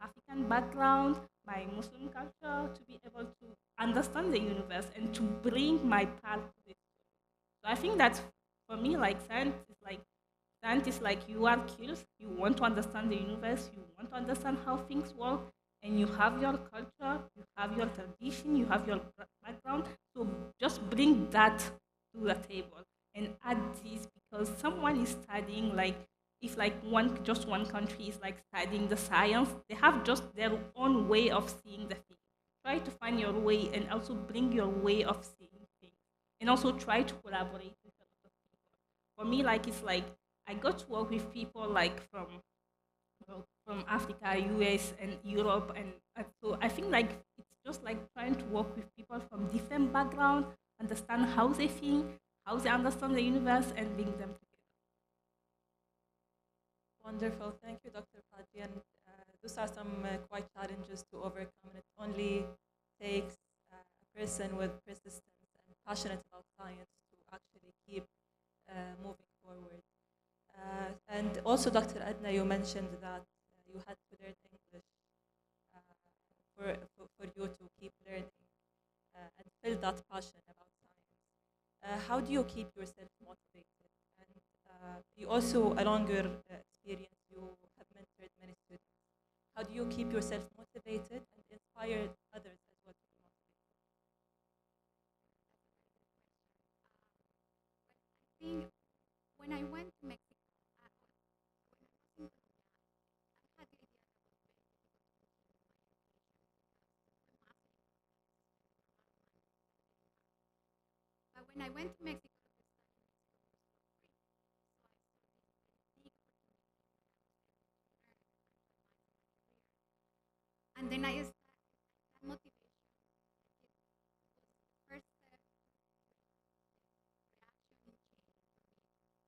African background, my Muslim culture, to be able to understand the universe and to bring my part to it. So I think that for me, like scientists like you are curious, you want to understand the universe, you want to understand how things work, and you have your culture, you have your tradition, you have your background. So just bring that to the table and add this, because someone is studying, like if like just one country is like studying the science, they have just their own way of seeing the thing. Try to find your way and also bring your way of seeing things, and also try to collaborate with a lot of people. For me, like it's like I got to work with people like from Africa, US, and Europe, and so I think like it's just like trying to work with people from different backgrounds, understand how they think, how they understand the universe, and bring them together. Wonderful. Thank you, Dr. Fadli. And those are some quite challenges to overcome. It only takes a person with persistence and passionate about science to actually keep moving forward. And also, Dr. Adna, you mentioned that you had to learn English for you to keep learning and feel that passion about science. How do you keep yourself motivated? And you also, along your experience, you have mentored many students. How do you keep yourself motivated and inspire others as well to be motivated? I think when I went to Mexico, when I went to Mexico, and then I started that motivation. It was the first step to reaction and change for me,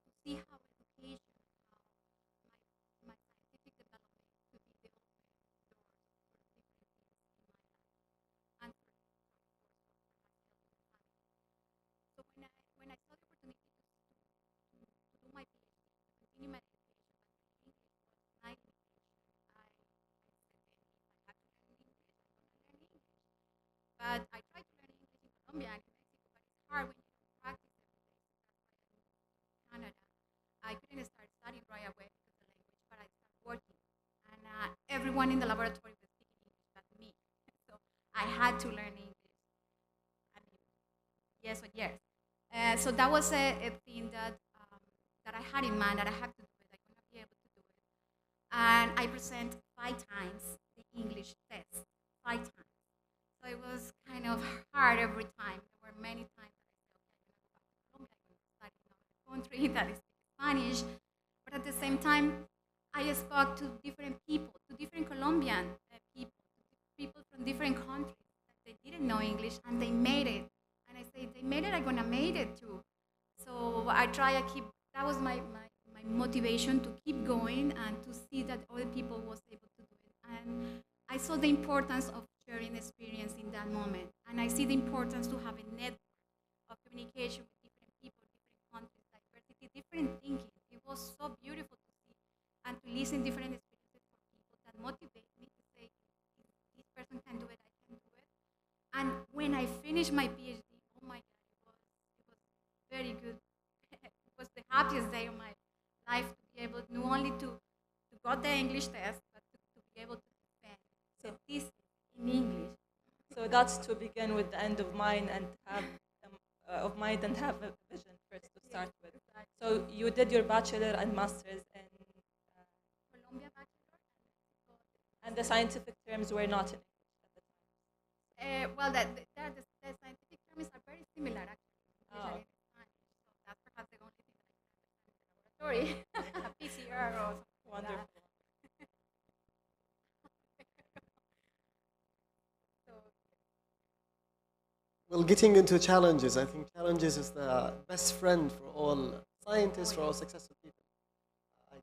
to see how education, how my scientific development could be the open doors for different things in my life, and for of course, for myself and my family. So when I saw the opportunity to do my PhD, to continue my education, but my English was my limitation, I said then if I have to learn English, I'm going to learn English. But I tried to learn English in Colombia and in Mexico, but it's hard when you don't practice every day. So that's why I moved to Canada. I couldn't start studying right away because of the language, but I started working. And everyone in the laboratory was speaking English but me. So I had to learn English. I mean, yes or yes. So that was a thing that I had in mind, that I have to do it. I'm going to be able to do it. And I present 5 times the English test, 5 times. So it was kind of hard every time. There were many times that I said, okay, I'm going to go back to Colombia, I'm going to study in another country that is Spanish. But at the same time, I spoke to different people, to different Colombian people from different countries that they didn't know English and they made it. And I say, they made it, I'm gonna make it too. So I try to keep, that was my motivation to keep going and to see that other people was able to do it. And I saw the importance of sharing experience in that moment. And I see the importance to have a network of communication with different people, different countries, diversity, different thinking. It was so beautiful to see and to listen different experiences for people that motivate me to say, if this person can do it, I can do it. And when I finished my PhD, oh my God, it was very good. It was the happiest day of my life to be able not only to got the English test, but to be able to defend the thesis in English. So that's to begin with the end of mind and have have a vision first to start with. Exactly. So you did your bachelor and master's in Colombia bachelor and the scientific terms were not in English at the time. Well, the scientific terms are very similar actually in English and in Spanish. So that's perhaps the only thing that I can understand in the laboratory, PCR or something. Wonderful. Like that. Well, getting into challenges, I think challenges is the best friend for all scientists, for all successful people. I guess.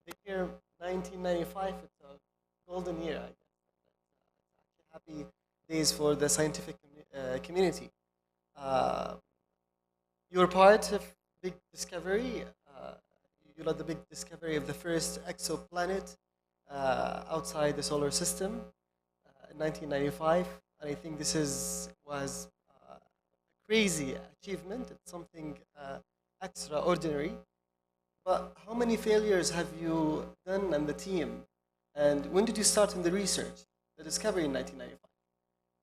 The year 1995, it's a golden year, I guess. It's actually happy days for the scientific community. You were part of big discovery. You led the big discovery of the first exoplanet outside the solar system in 1995, and I think this was a crazy achievement. It's something extraordinary. But how many failures have you done and the team? And when did you start in the research, the discovery in 1995?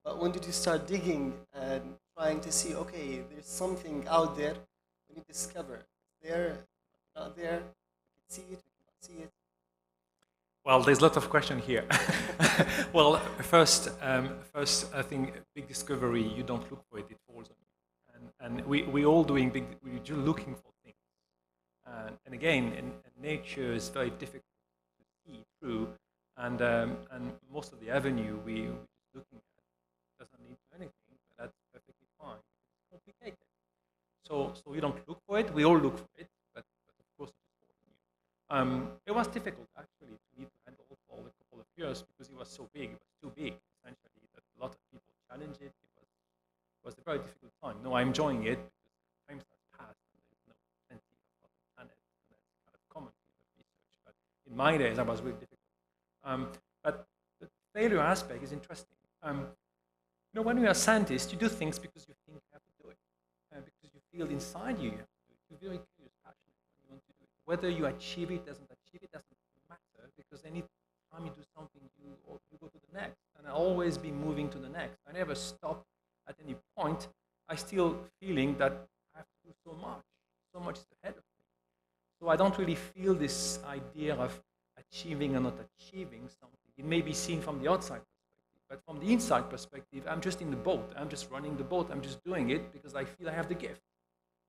But when did you start digging and trying to see, okay, there's something out there we need to discover? It's there, not there, we can see it, we cannot see it. Well, there's a lot of questions here. Well, first, I think big discovery, you don't look for it, it falls on you. And we all doing we're just looking for things. And again, in nature is very difficult to see through, and most of the avenue we're just looking at doesn't lead to anything, but that's perfectly fine. It's complicated. So we don't look for it, we all look for it, but of course it's falls on you. It was difficult actually to need to handle for a couple of years because it was so big, it was too big essentially that a lot of people challenged it. It was a very difficult time. No, I'm enjoying it because time has passed and there's no plenty of other planets, and that's kind of common field of research. But in my days, that was really difficult. But the failure aspect is interesting. You know, when you're a scientist, you do things because you think you have to do it, because you feel inside you have to do it. You're very curious, passionate when you want to do it. Whether you achieve it, doesn't matter, because any time you do something, you go to the next. And I always be moving to the next. I never stop at any point. I still feeling that I have to do so much is ahead of me. So I don't really feel this idea of achieving or not achieving something. It may be seen from the outside perspective, but from the inside perspective, I'm just in the boat. I'm just running the boat. I'm just doing it because I feel I have the gift.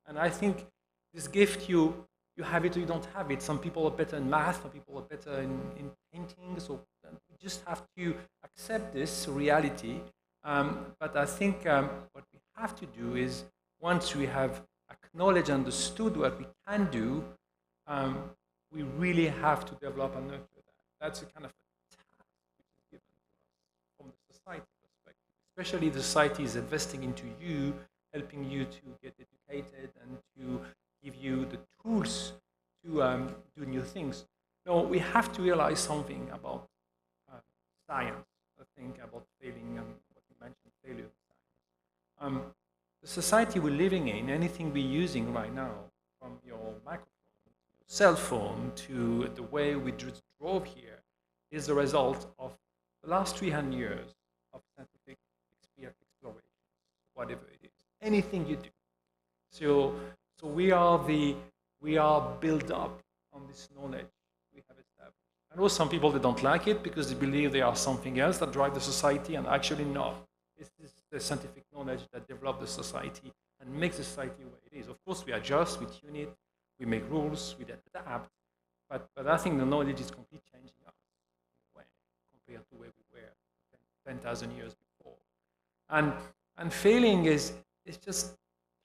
And I think this gift, you have it or you don't have it. Some people are better in math, some people are better in painting. So we just have to accept this reality. But I think what we have to do is, once we have acknowledged and understood what we can do, we really have to develop and nurture that. That's a kind of a task which is given to us from the society perspective. Especially the society is investing into you, helping you to get educated and to give you the tools to do new things. No, we have to realize something about science, I think, about failing and what you mentioned, failure of science. The society we're living in, anything we're using right now, from your microphone, cell phone, to the way we just drove here, is the result of the last 300 years of scientific exploration, whatever it is, anything you do. So we are built up on this knowledge we have established. I know some people that don't like it because they believe they are something else that drive the society, and actually no. It's the scientific knowledge that develops the society and makes the society what it is. Of course, we adjust, we tune it, we make rules, we adapt, but I think the knowledge is completely changing us in a way compared to where we were 10,000 years before. And failing is just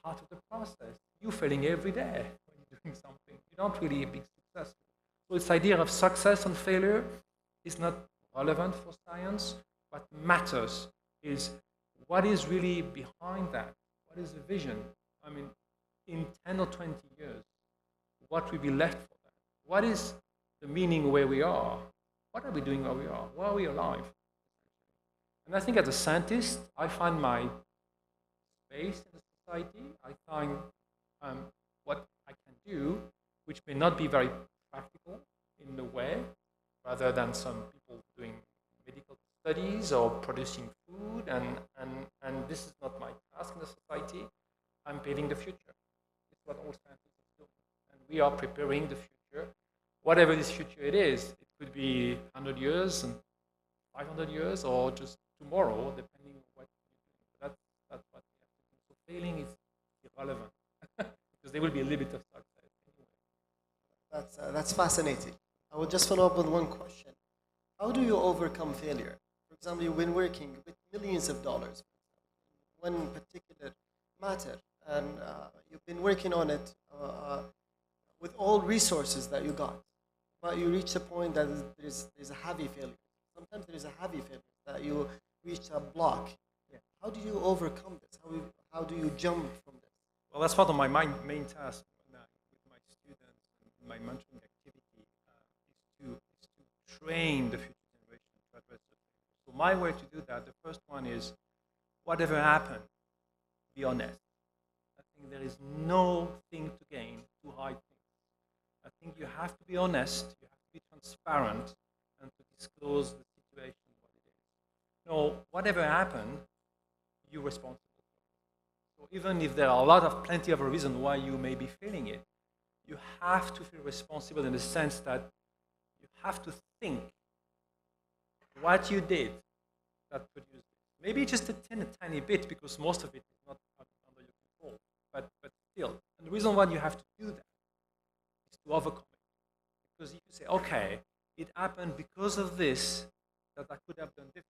part of the process. You're failing every day when you're doing something. You don't really be successful. So this idea of success and failure is not relevant for science. What matters is what is really behind that. What is the vision? I mean, in 10 or 20 years, what will be left for that? What is the meaning where we are? What are we doing where we are? Why are we alive? And I think as a scientist, I find my space in the society. I find what I can do, which may not be very practical in a way, rather than some people doing medical studies or producing food, and this is not my task in the society. I'm paving the future. It's what all scientists do. And we are preparing the future, whatever this future it is. It could be 100 years and 500 years, or just tomorrow, depending on what you're doing. But that's what we have to do. So failing is irrelevant, because there will be a limit of success anyway. That's fascinating. I will just follow up with one question. How do you overcome failure? For example, you've been working with millions of dollars on one particular matter, and you've been working on it with all resources that you got, but you reach a point that there's a heavy failure. Sometimes there is a heavy failure that you reach a block. Yeah. How do you overcome this? How do you jump from this? Well, that's part of my main task with my students and my mentoring activity is to train the future generation to address the failure. So my way to do that, the first one is, whatever happened, be honest. I think there is nothing to gain to hide things. I think you have to be honest, you have to be transparent, and to disclose the situation, what it is. No, whatever happened, you're responsible. So even if there are plenty of reasons why you may be failing it, you have to feel responsible in the sense that you have to think what you did that produced it. Maybe just a tiny bit, because most of it is not under your control, but still. And the reason why you have to do that is to overcome it. Because if you say, okay, it happened because of this that I could have done differently,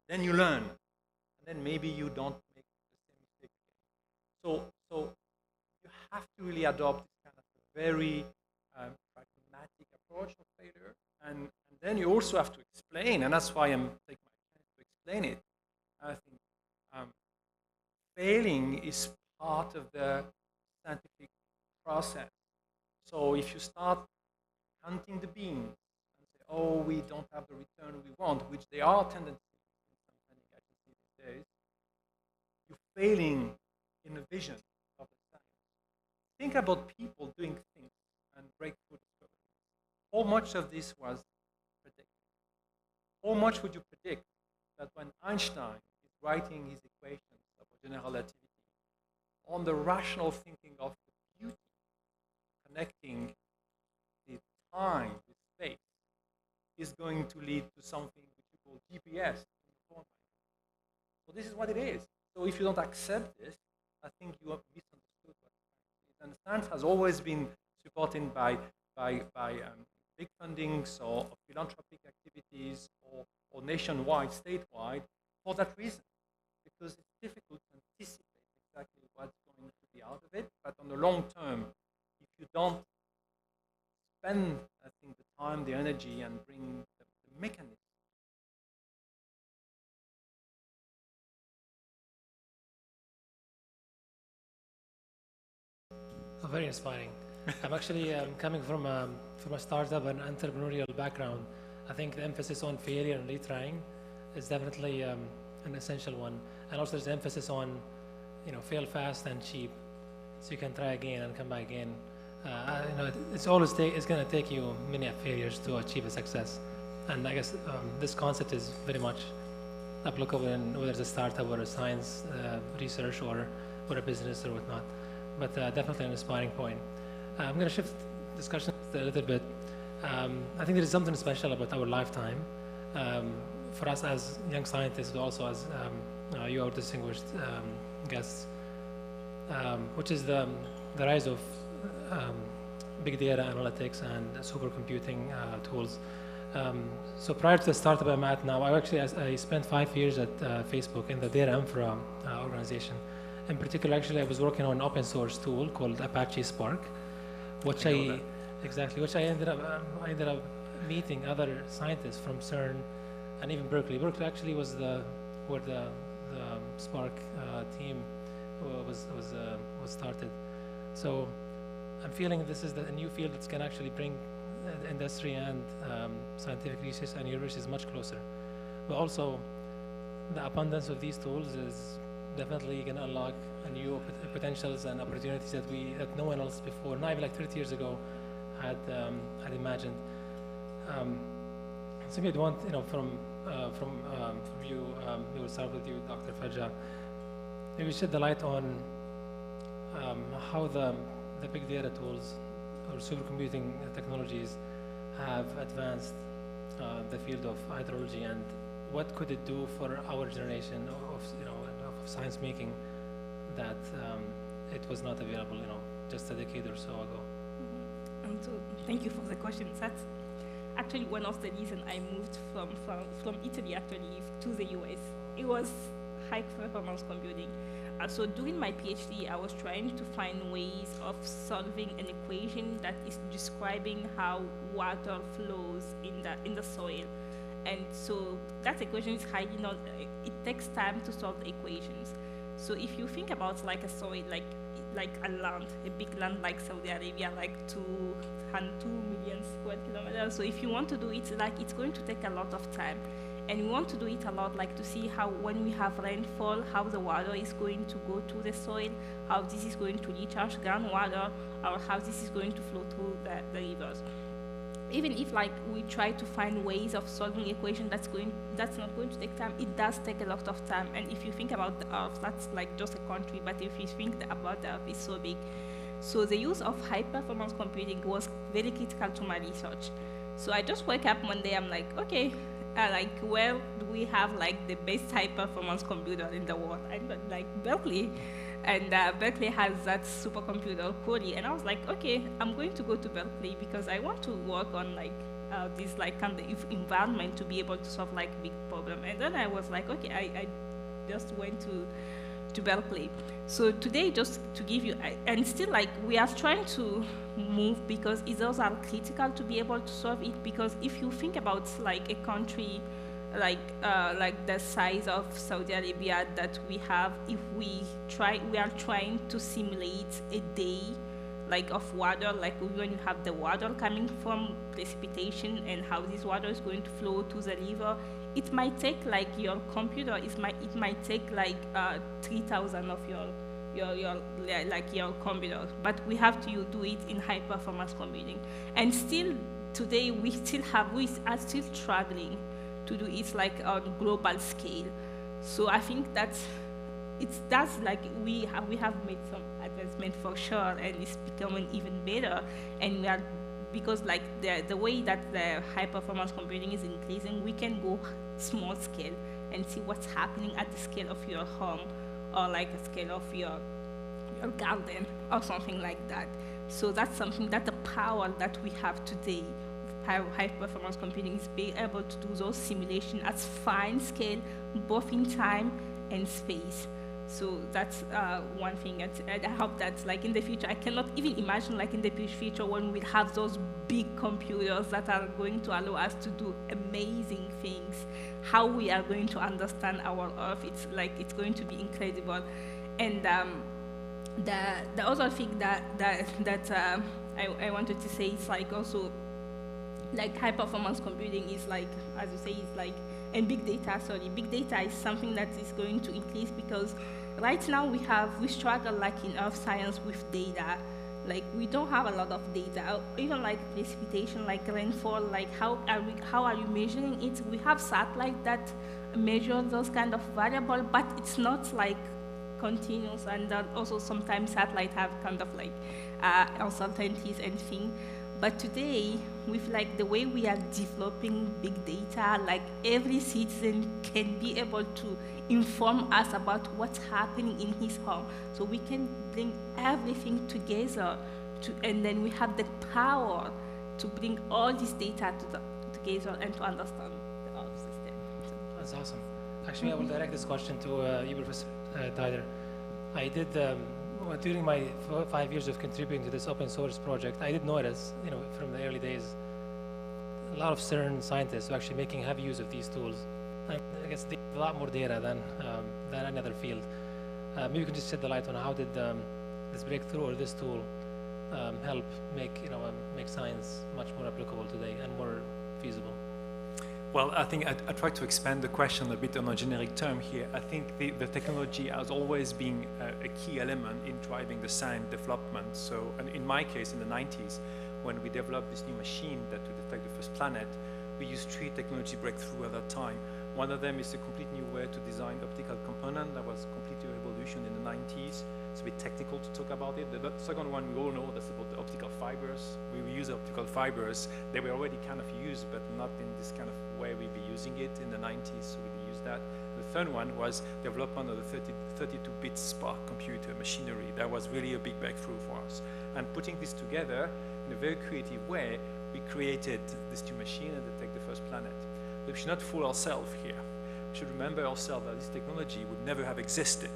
then you learn, and then maybe you don't make the same mistake again. So you have to really adopt this kind of a very pragmatic approach of failure, and then you also have to explain, and that's why I'm taking my chance to explain it. I think failing is part of the scientific process. So if you start counting the beans and say, oh, we don't have the return we want, which they are tendencies in some funding agencies these days, you're failing in the vision of the science. Think about people doing things and breakthrough discoveries. How much of this was predicted? How much would you predict that when Einstein is writing his equations of general relativity, on the rational thinking of the beauty, connecting the time with space, is going to lead to something which you call GPS in your phone? So this is what it is. So if you don't accept this, I think you have misunderstood what science is. And science has always been supported by big fundings or philanthropic activities or nationwide, statewide, for that reason. Because it's difficult to anticipate exactly what's going to be out of it. But on the long term, if you don't spend, I think, the time, the energy, and bring the mechanism. Oh, very inspiring. I'm actually coming from a startup and entrepreneurial background. I think the emphasis on failure and retrying is definitely an essential one. And also there's emphasis on, fail fast and cheap, so you can try again and come back again. It's always it's going to take you many failures to achieve a success. And I guess this concept is very much applicable in whether it's a startup or a science research or a business or whatnot. But definitely an inspiring point. I'm going to shift discussion a little bit. I think there is something special about our lifetime. For us as young scientists, but also as you are distinguished guests, which is the rise of big data analytics and supercomputing tools. So prior to the startup I'm at now, I spent 5 years at Facebook in the data infra organization. In particular, actually, I was working on an open source tool called Apache Spark, which I ended up meeting other scientists from CERN and even Berkeley. Berkeley actually was where the Spark team was started. So I'm feeling this is a new field that's going to actually bring industry and scientific research and universities much closer. But also, the abundance of these tools is definitely going to unlock new potentials and opportunities that no one else before, not even like 30 years ago, had imagined. So we'd want, from you, we will start with you, Dr. Fajra. Maybe shed the light on how the big data tools or supercomputing technologies have advanced the field of hydrology, and what could it do for our generation of science making that it was not available, just a decade or so ago. So thank you for the question. That's actually one of the reasons I moved from Italy actually to the US. It was high performance computing. So during my PhD, I was trying to find ways of solving an equation that is describing how water flows in the soil. And so that equation is highly it takes time to solve the equations. So if you think about like a soil, like like a land, a big land like Saudi Arabia, like 2 million square kilometers. So if you want to do it, like it's going to take a lot of time. And we want to do it a lot, like to see how when we have rainfall, how the water is going to go to the soil, how this is going to recharge groundwater, or how this is going to flow through the rivers. Even if like we try to find ways of solving equation that's not going to take time, it does take a lot of time. And if you think about the Earth, that's like just a country, but if you think about the Earth, it's so big. So the use of high-performance computing was very critical to my research. So I just woke up one day, I'm like, okay, like where do we have like the best high-performance computer in the world? I got like Berkeley. And Berkeley has that supercomputer, Corey, and I was like, okay, I'm going to go to Berkeley because I want to work on like this like kind of environment to be able to solve like big problem. And then I was like, okay, I just went to Berkeley. So today, just to give you, and still like we are trying to move because those are critical to be able to solve it. Because if you think about like a country like the size of Saudi Arabia that we have, if we are trying to simulate a day like of water, like when you have the water coming from precipitation and how this water is going to flow to the river, it might take like your computer, it might take like 3,000 of your computer, but we have to do it in high performance computing. And still today we are still struggling to do it like on global scale. So I think that's like we have made some advancement for sure, and it's becoming even better. And we are, because like the way that the high performance computing is increasing, we can go small scale and see what's happening at the scale of your home, or like a scale of your garden or something like that. So that's something, that the power that we have today, high performance computing, is being able to do those simulations at fine scale, both in time and space. So that's one thing, and I hope that like in the future, I cannot even imagine like in the future when we'll have those big computers that are going to allow us to do amazing things, how we are going to understand our Earth. It's going to be incredible. And the other thing that I wanted to say is like also like high performance computing is like, as you say, is like, and big data is something that is going to increase, because right now we struggle like in earth science with data. Like we don't have a lot of data, even like precipitation, like rainfall, like how are you measuring it? We have satellites that measure those kind of variables, but it's not like continuous, and also sometimes satellites have kind of like uncertainties and things. But today, with like the way we are developing big data, like every citizen can be able to inform us about what's happening in his home. So we can bring everything together, and then we have the power to bring all this data together and to understand the Earth system. That's awesome. Actually, I will direct this question to you, Professor Tyler. I did, during my 5 years of contributing to this open source project, I did notice, from the early days, a lot of CERN scientists were actually making heavy use of these tools. And I guess they have a lot more data than any other field. Maybe you can just shed the light on how did this breakthrough or this tool help make science much more applicable today and more feasible? Well, I think I try to expand the question a bit on a generic term here. I think the technology has always been a key element in driving the science development. So in my case, in the 90s, when we developed this new machine that would detect the first planet, we used 3 technology breakthroughs at that time. One of them is a complete new way to design optical component. That was a complete revolution in the 90s. It's a bit technical to talk about it. The second one, we all know, that's about the optical fibers. We use optical fibers. They were already kind of used, but not in this kind of way we'd be using it in the 90s, so we used that. The third one was development of the 32-bit Spark computer machinery. That was really a big breakthrough for us. And putting this together in a very creative way, we created this new machine and detect the first planet. But we should not fool ourselves here. We should remember ourselves that this technology would never have existed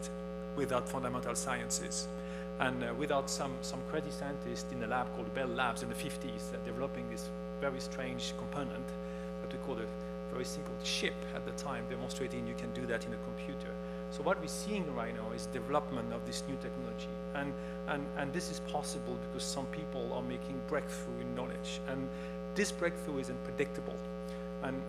without fundamental sciences. And without some crazy scientists in a lab called Bell Labs in the 50s developing this very strange component that we called a very simple chip at the time, demonstrating you can do that in a computer. So what we're seeing right now is development of this new technology, and this is possible because some people are making breakthrough in knowledge, and this breakthrough is unpredictable. And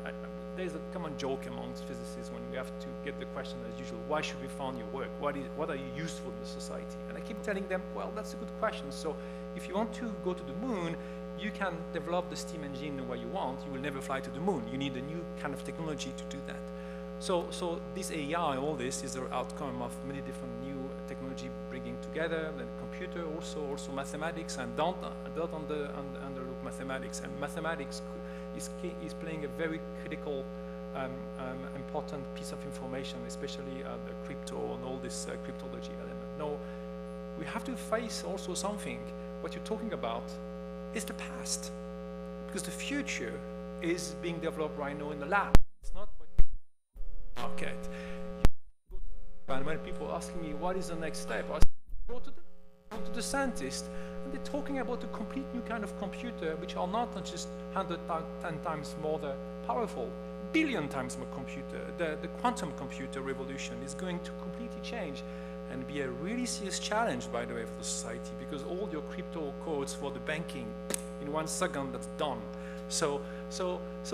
there's a common joke amongst physicists when we have to get the question as usual, why should we fund your work? What are you useful in the society? And I keep telling them, well, that's a good question. So if you want to go to the moon, you can develop the steam engine the way you want. You will never fly to the moon. You need a new kind of technology to do that. So this AI, all this is the outcome of many different new technology bringing together, and computer also mathematics, and don't underlook mathematics. And mathematics is playing a very critical, important piece of information, especially the crypto and all this cryptology element. Now, we have to face also something. What you're talking about is the past, because the future is being developed right now in the lab. It's not what market. And when people ask me what is the next step, I go to the scientist, and they're talking about a complete new kind of computer, which are not just 110 times more powerful, billion times more computer. The quantum computer revolution is going to completely change and be a really serious challenge, by the way, for the society, because all your crypto codes for the banking, in 1 second, that's done. So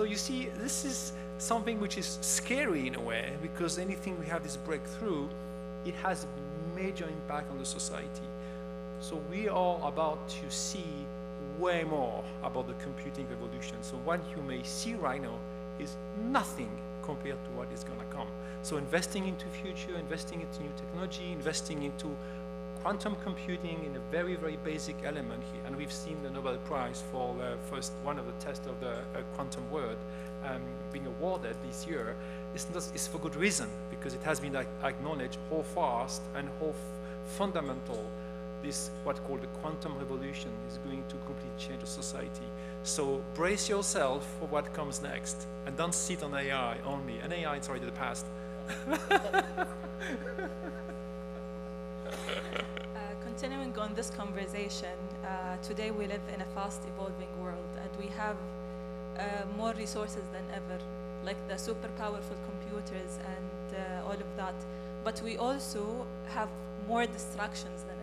you see, this is something which is scary in a way, because anything we have this breakthrough, it has a major impact on the society. So we are about to see way more about the computing revolution. So what you may see right now is nothing compared to what is going to come. So investing into future, investing into new technology, investing into quantum computing in a very, very basic element here. And we've seen the Nobel Prize for one of the tests of the quantum world being awarded this year. It's for good reason, because it has been acknowledged how fast and how fundamental this, what called the quantum revolution, is going to completely change the society. So brace yourself for what comes next, and don't sit on AI only. And AI is already the past. Continuing on this conversation, today we live in a fast evolving world, and we have more resources than ever, like the super powerful computers and all of that. But we also have more distractions than ever.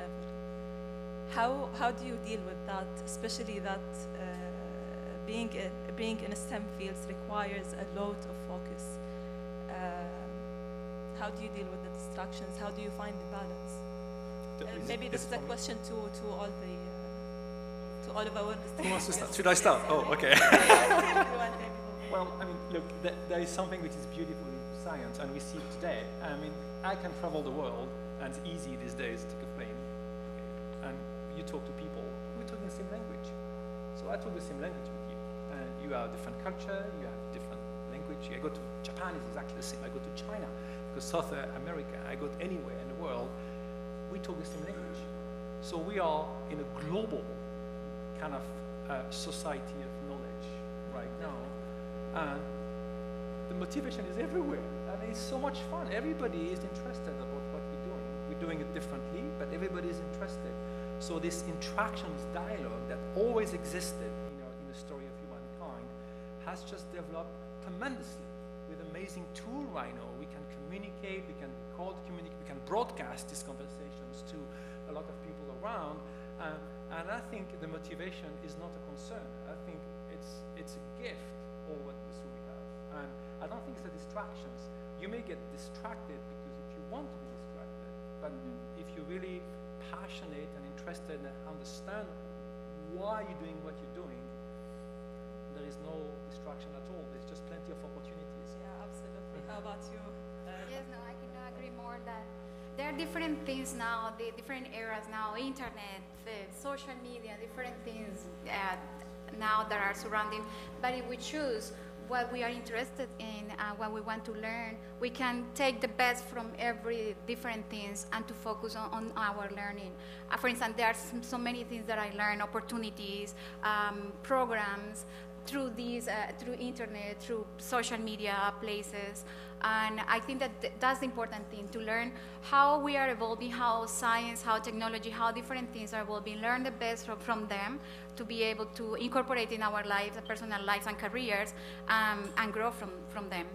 How do you deal with that, especially that being in STEM fields requires a lot of focus? How do you deal with the distractions? How do you find the balance? Maybe this is a question to all of our Who wants to start? Should I start? Oh, okay. Well, I mean, look, there is something which is beautiful in science, and we see it today. I mean, I can travel the world, and it's easy these days to take a plane, and you talk to people, we're talking the same language. So I talk the same language with you, and you have a different culture, you have different language. I go to Japan, it's exactly the same. I go to China, I go to South America, I go anywhere in the world, we talk the same language. So we are in a global kind of society of knowledge right now, and the motivation is everywhere. I mean, it's so much fun. Everybody is interested about what we're doing. We're doing it differently, but everybody is interested. So this interaction, this dialogue that always existed, in the story of humankind, has just developed tremendously with amazing tool right now. We can communicate, we can record, we can broadcast these conversations to a lot of people around, and I think the motivation is not a concern. I think it's a gift, all what we have, and I don't think it's a distractions. You may get distracted because if you want to be distracted, but if you're really passionate and interested and understand why you're doing what you're doing, there is no distraction at all. There's just plenty of opportunities. Yeah, absolutely. How about you? Yes, no, I cannot agree more that there are different things now, the different eras now, internet, social media, different things now that are surrounding. But if we choose what we are interested in, what we want to learn, we can take the best from every different things and to focus on our learning. For instance, there are so many things that I learn, opportunities, programs, through these, through internet, through social media places. And I think that that's the important thing, to learn how we are evolving, how science, how technology, how different things are evolving, learn the best from them to be able to incorporate in our lives, personal lives and careers, and grow from them.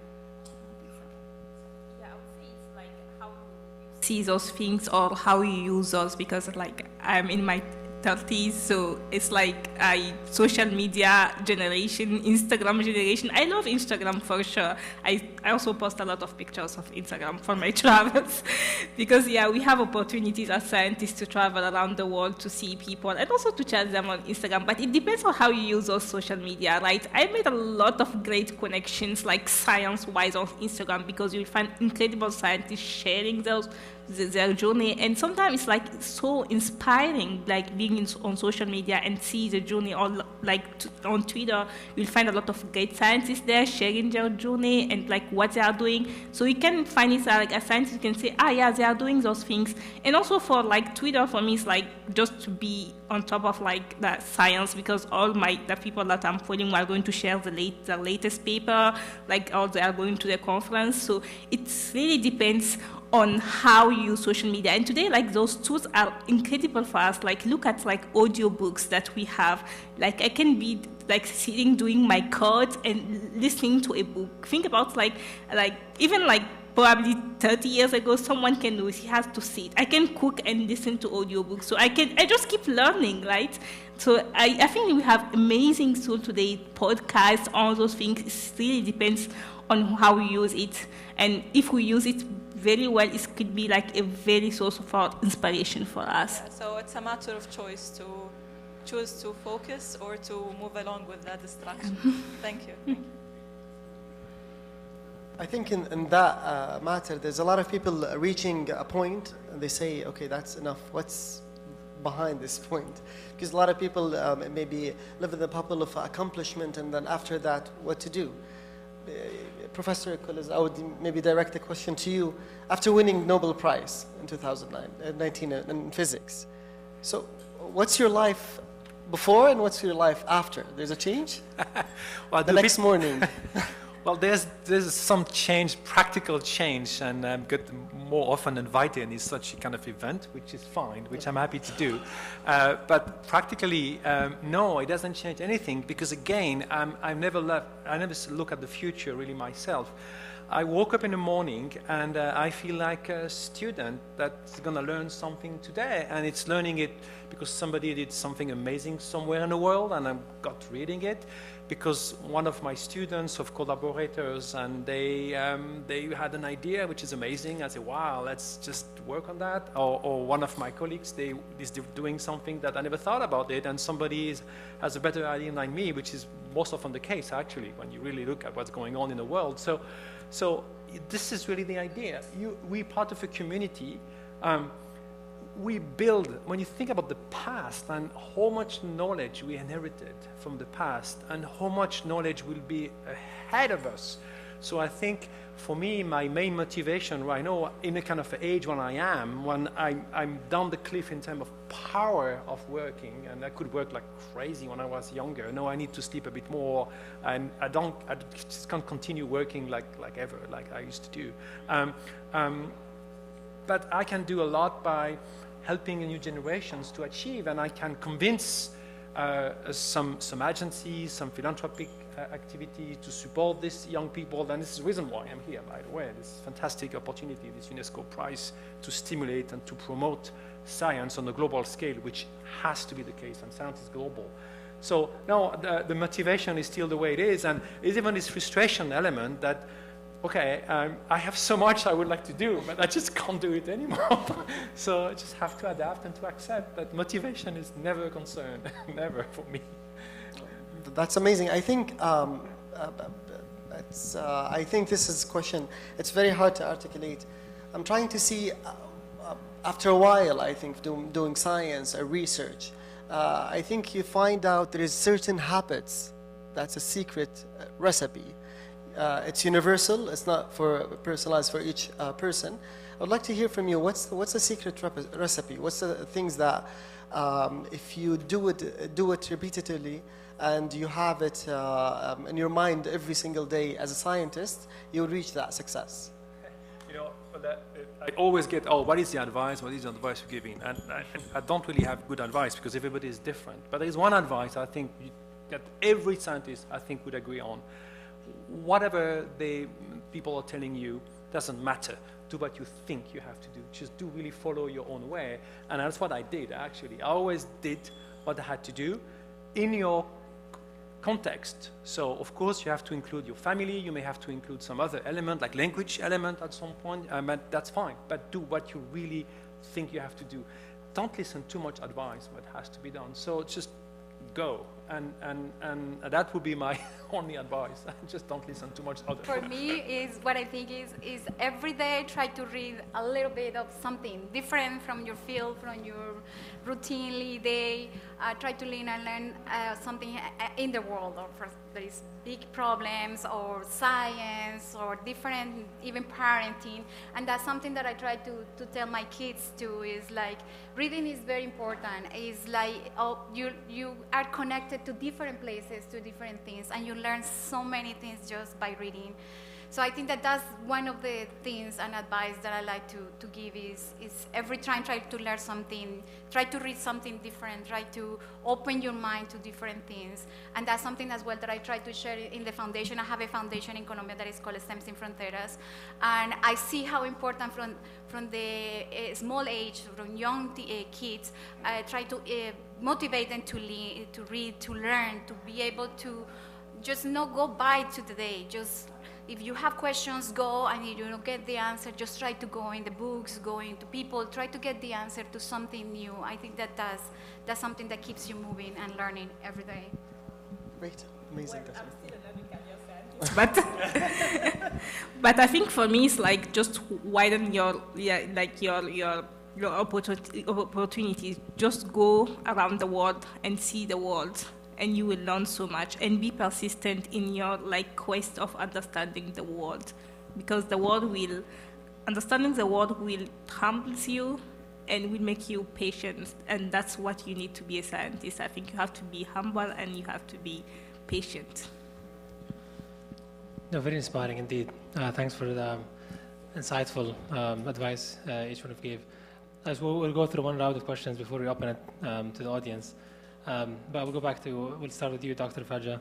Yeah, I would say it's like how see those things or how you use those, because like I'm in my 30s, so it's like social media generation, Instagram generation. I love Instagram for sure. I also post a lot of pictures of Instagram for my travels because yeah, we have opportunities as scientists to travel around the world to see people and also to chat them on Instagram, but it depends on how you use those social media, right? I made a lot of great connections like science-wise on Instagram because you'll find incredible scientists sharing their journey, and sometimes it's like so inspiring, like being on social media and see the journey, or like on Twitter you'll find a lot of great scientists there sharing their journey and like what they are doing, so you can find it like a scientist, you can say, ah yeah, they are doing those things. And also for like Twitter, for me, it's like just to be on top of like the science, because all the people that I'm following are going to share the latest paper, like, or they are going to the conference, so it really depends on how you use social media. And today, like, those tools are incredible for us. Like, look at like audiobooks that we have. Like, I can be like sitting doing my code and listening to a book. Think about like even like probably 30 years ago, someone can do it. He has to sit. I can cook and listen to audiobooks. So I just keep learning, right? So I think we have amazing tools today, podcasts, all those things. It really depends on how we use it. And if we use it very well, it could be like a very source of inspiration for us. Yeah, so it's a matter of choice to choose to focus or to move along with that distraction. Thank you. Thank you. I think in that matter, there's a lot of people reaching a point and they say, okay, that's enough. What's behind this point? Because a lot of people maybe live in the bubble of accomplishment, and then after that, what to do? Professor Kuliz, I would maybe direct a question to you. After winning Nobel Prize in 2019 in physics, so what's your life before and what's your life after? There's a change? Well, the next morning. Well, there's some change, practical change, and I'm get more often invited in such a kind of event, which is fine, which I'm happy to do. But practically, no, it doesn't change anything, because again, I never look at the future really myself. I woke up in the morning and I feel like a student that's going to learn something today, and it's learning it because somebody did something amazing somewhere in the world and I got reading it, because one of my students of collaborators, and they had an idea which is amazing. I said, wow, let's just work on that. Or one of my colleagues, is doing something that I never thought about it, and somebody has a better idea than me, which is most often the case actually when you really look at what's going on in the world. So this is really the idea. We're part of a community. We build, when you think about the past and how much knowledge we inherited from the past and how much knowledge will be ahead of us. So I think for me, my main motivation right now, in the kind of age when I am, when I'm down the cliff in terms of power of working, and I could work like crazy when I was younger. Now I need to sleep a bit more, and I just can't continue working like ever, like I used to do. But I can do a lot by helping new generations to achieve, and I can convince some agencies, some philanthropic activity to support these young people. And this is the reason why I'm here, by the way. This fantastic opportunity, this UNESCO prize, to stimulate and to promote science on a global scale, which has to be the case, and science is global. So now the motivation is still the way it is, and there's even this frustration element that, okay, I have so much I would like to do, but I just can't do it anymore. So I just have to adapt and to accept that motivation is never a concern, never for me. That's amazing. I think I think this is a question. It's very hard to articulate. I'm trying to see. After a while, I think doing science or research, I think you find out there is certain habits. That's a secret recipe. It's universal. It's not personalized for each person. I would like to hear from you. What's the secret recipe? What's the things that if you do it repeatedly and you have it in your mind every single day as a scientist, you'll reach that success? You know, I always get, oh, what is the advice? What is the advice you're giving? And I don't really have good advice because everybody is different. But there is one advice I think that every scientist I think would agree on. Whatever people are telling you, doesn't matter. Do what you think you have to do. Just do really follow your own way. And that's what I did, actually. I always did what I had to do in your context. So, of course, you have to include your family. You may have to include some other element, like language element at some point. That's fine. But do what you really think you have to do. Don't listen too much advice what has to be done. So just go. And that would be my only advice. Just don't listen too much other. For me, is what I think is every day try to read a little bit of something different from your field, from your routinely day. Try to learn something in the world, or there is big problems, or science, or different, even parenting. And that's something that I try to tell my kids too, is like, reading is very important. It's like, you are connected to different places, to different things, and you learn so many things just by reading. So I think that that's one of the things and advice that I like to give is every time try to learn something, try to read something different, try to open your mind to different things. And that's something as well that I try to share in the foundation. I have a foundation in Colombia that is called STEM Sin Fronteras. And I see how important from the small age, from young kids, I try to motivate them to read, to learn, to be able to just not go by to the day. Just if you have questions, go, and if you don't get the answer, just try to go in the books, go into people, try to get the answer to something new. I think that's something that keeps you moving and learning every day. Great, amazing. But I think for me it's like just widen your opportunities. Just go around the world and see the world, and you will learn so much, and be persistent in your quest of understanding the world, because understanding the world will humble you and will make you patient, and that's what you need to be a scientist. I think you have to be humble and you have to be patient. No, very inspiring indeed. Thanks for the insightful advice each one of you gave. As we'll go through one round of questions before we open it to the audience. But we'll go back to, we'll start with you, Dr. Fajra.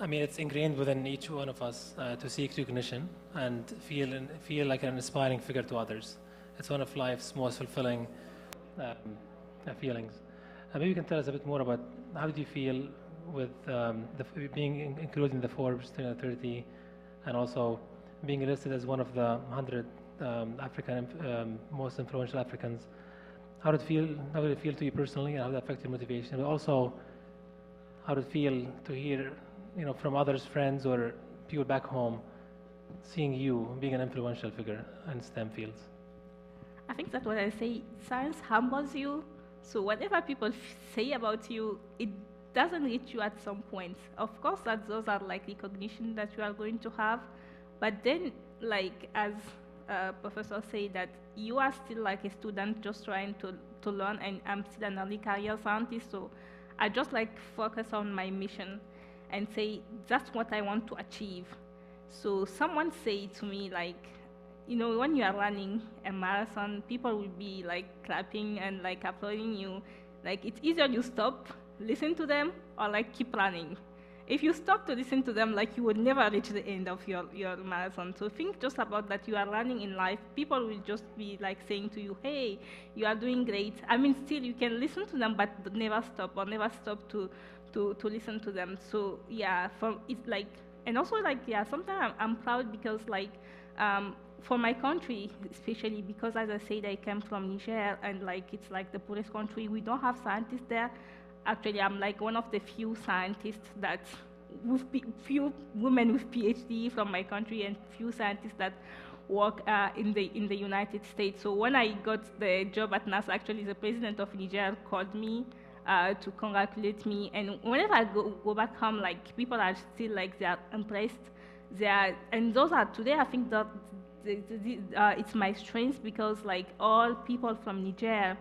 I mean, it's ingrained within each one of us to seek recognition and feel like an inspiring figure to others. It's one of life's most fulfilling feelings. Maybe you can tell us a bit more about how did you feel with being included in the Forbes 30 and also being listed as one of the 100 most influential Africans. How did it feel to you personally, and how did it affect your motivation? But also, how did it feel to hear, from others, friends, or people back home, seeing you being an influential figure in STEM fields? I think that's what I say. Science humbles you. So whatever people say about you, it doesn't reach you at some point. Of course, those are recognition that you are going to have, but then, as professor said, that you are still a student just trying to learn, and I'm still an early career scientist, so I just focus on my mission and say that's what I want to achieve. So someone said to me when you are running a marathon, people will be clapping and applauding you. It's either you stop, listen to them, or keep running. If you stop to listen to them, you would never reach the end of your marathon. So think just about that you are running in life. People will just be saying to you, hey, you are doing great. I mean, still you can listen to them, but never stop to listen to them. So yeah, and also sometimes I'm proud because for my country, especially because as I said, I came from Niger, and it's the poorest country. We don't have scientists there. Actually, I'm one of the few scientists few women with PhD from my country, and few scientists that work in the United States. So when I got the job at NASA, actually the president of Niger called me to congratulate me. And whenever I go back home, people are still they are impressed. And those are today. I think that it's my strength because all people from Niger,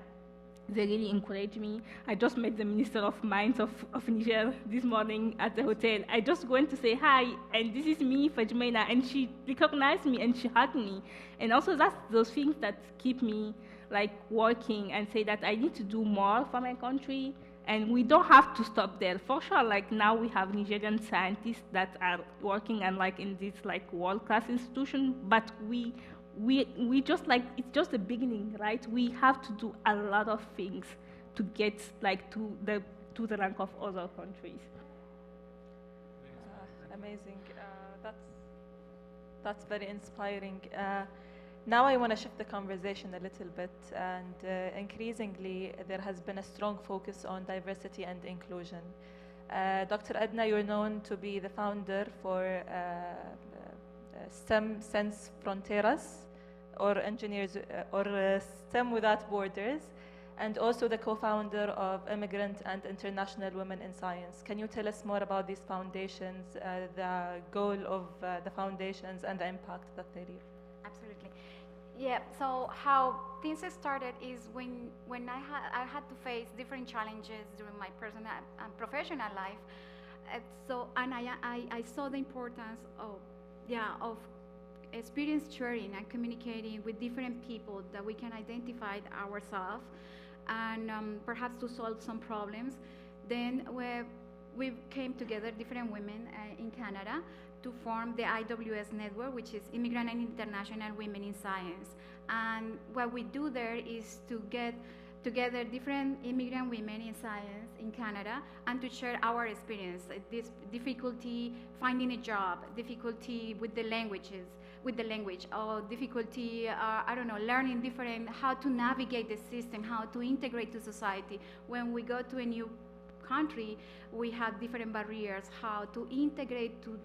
they really encourage me. I just met the Minister of Mines of Niger this morning at the hotel. I just went to say hi, and this is me, Fajmena, and she recognized me and she hugged me. And also that's those things that keep me working and say that I need to do more for my country. And we don't have to stop there. For sure, like now we have Nigerian scientists that are working and like in this like world-class institution, but we just like, it's just the beginning, right? We have to do a lot of things to get like to the rank of other countries. Amazing. That's very inspiring. Now I want to shift the conversation a little bit, and increasingly there has been a strong focus on diversity and inclusion. Dr. Edna, you're known to be the founder for STEM Sans Fronteras, or Engineers, or STEM Without Borders, and also the co-founder of Immigrant and International Women in Science. Can you tell us more about these foundations, the goal of the foundations, and the impact that they leave? Absolutely. Yeah, so how things started is when I had to face different challenges during my personal and professional life. I saw the importance of experience sharing and communicating with different people that we can identify ourselves and perhaps to solve some problems. Then we came together, different women in Canada, to form the IWS network, which is Immigrant and International Women in Science. And what we do there is to get together different immigrant women in science in Canada and to share our experience, this difficulty finding a job, difficulty with the language, or difficulty, I don't know, learning how to navigate the system, how to integrate to society. When we go to a new country, we have different barriers, how to integrate to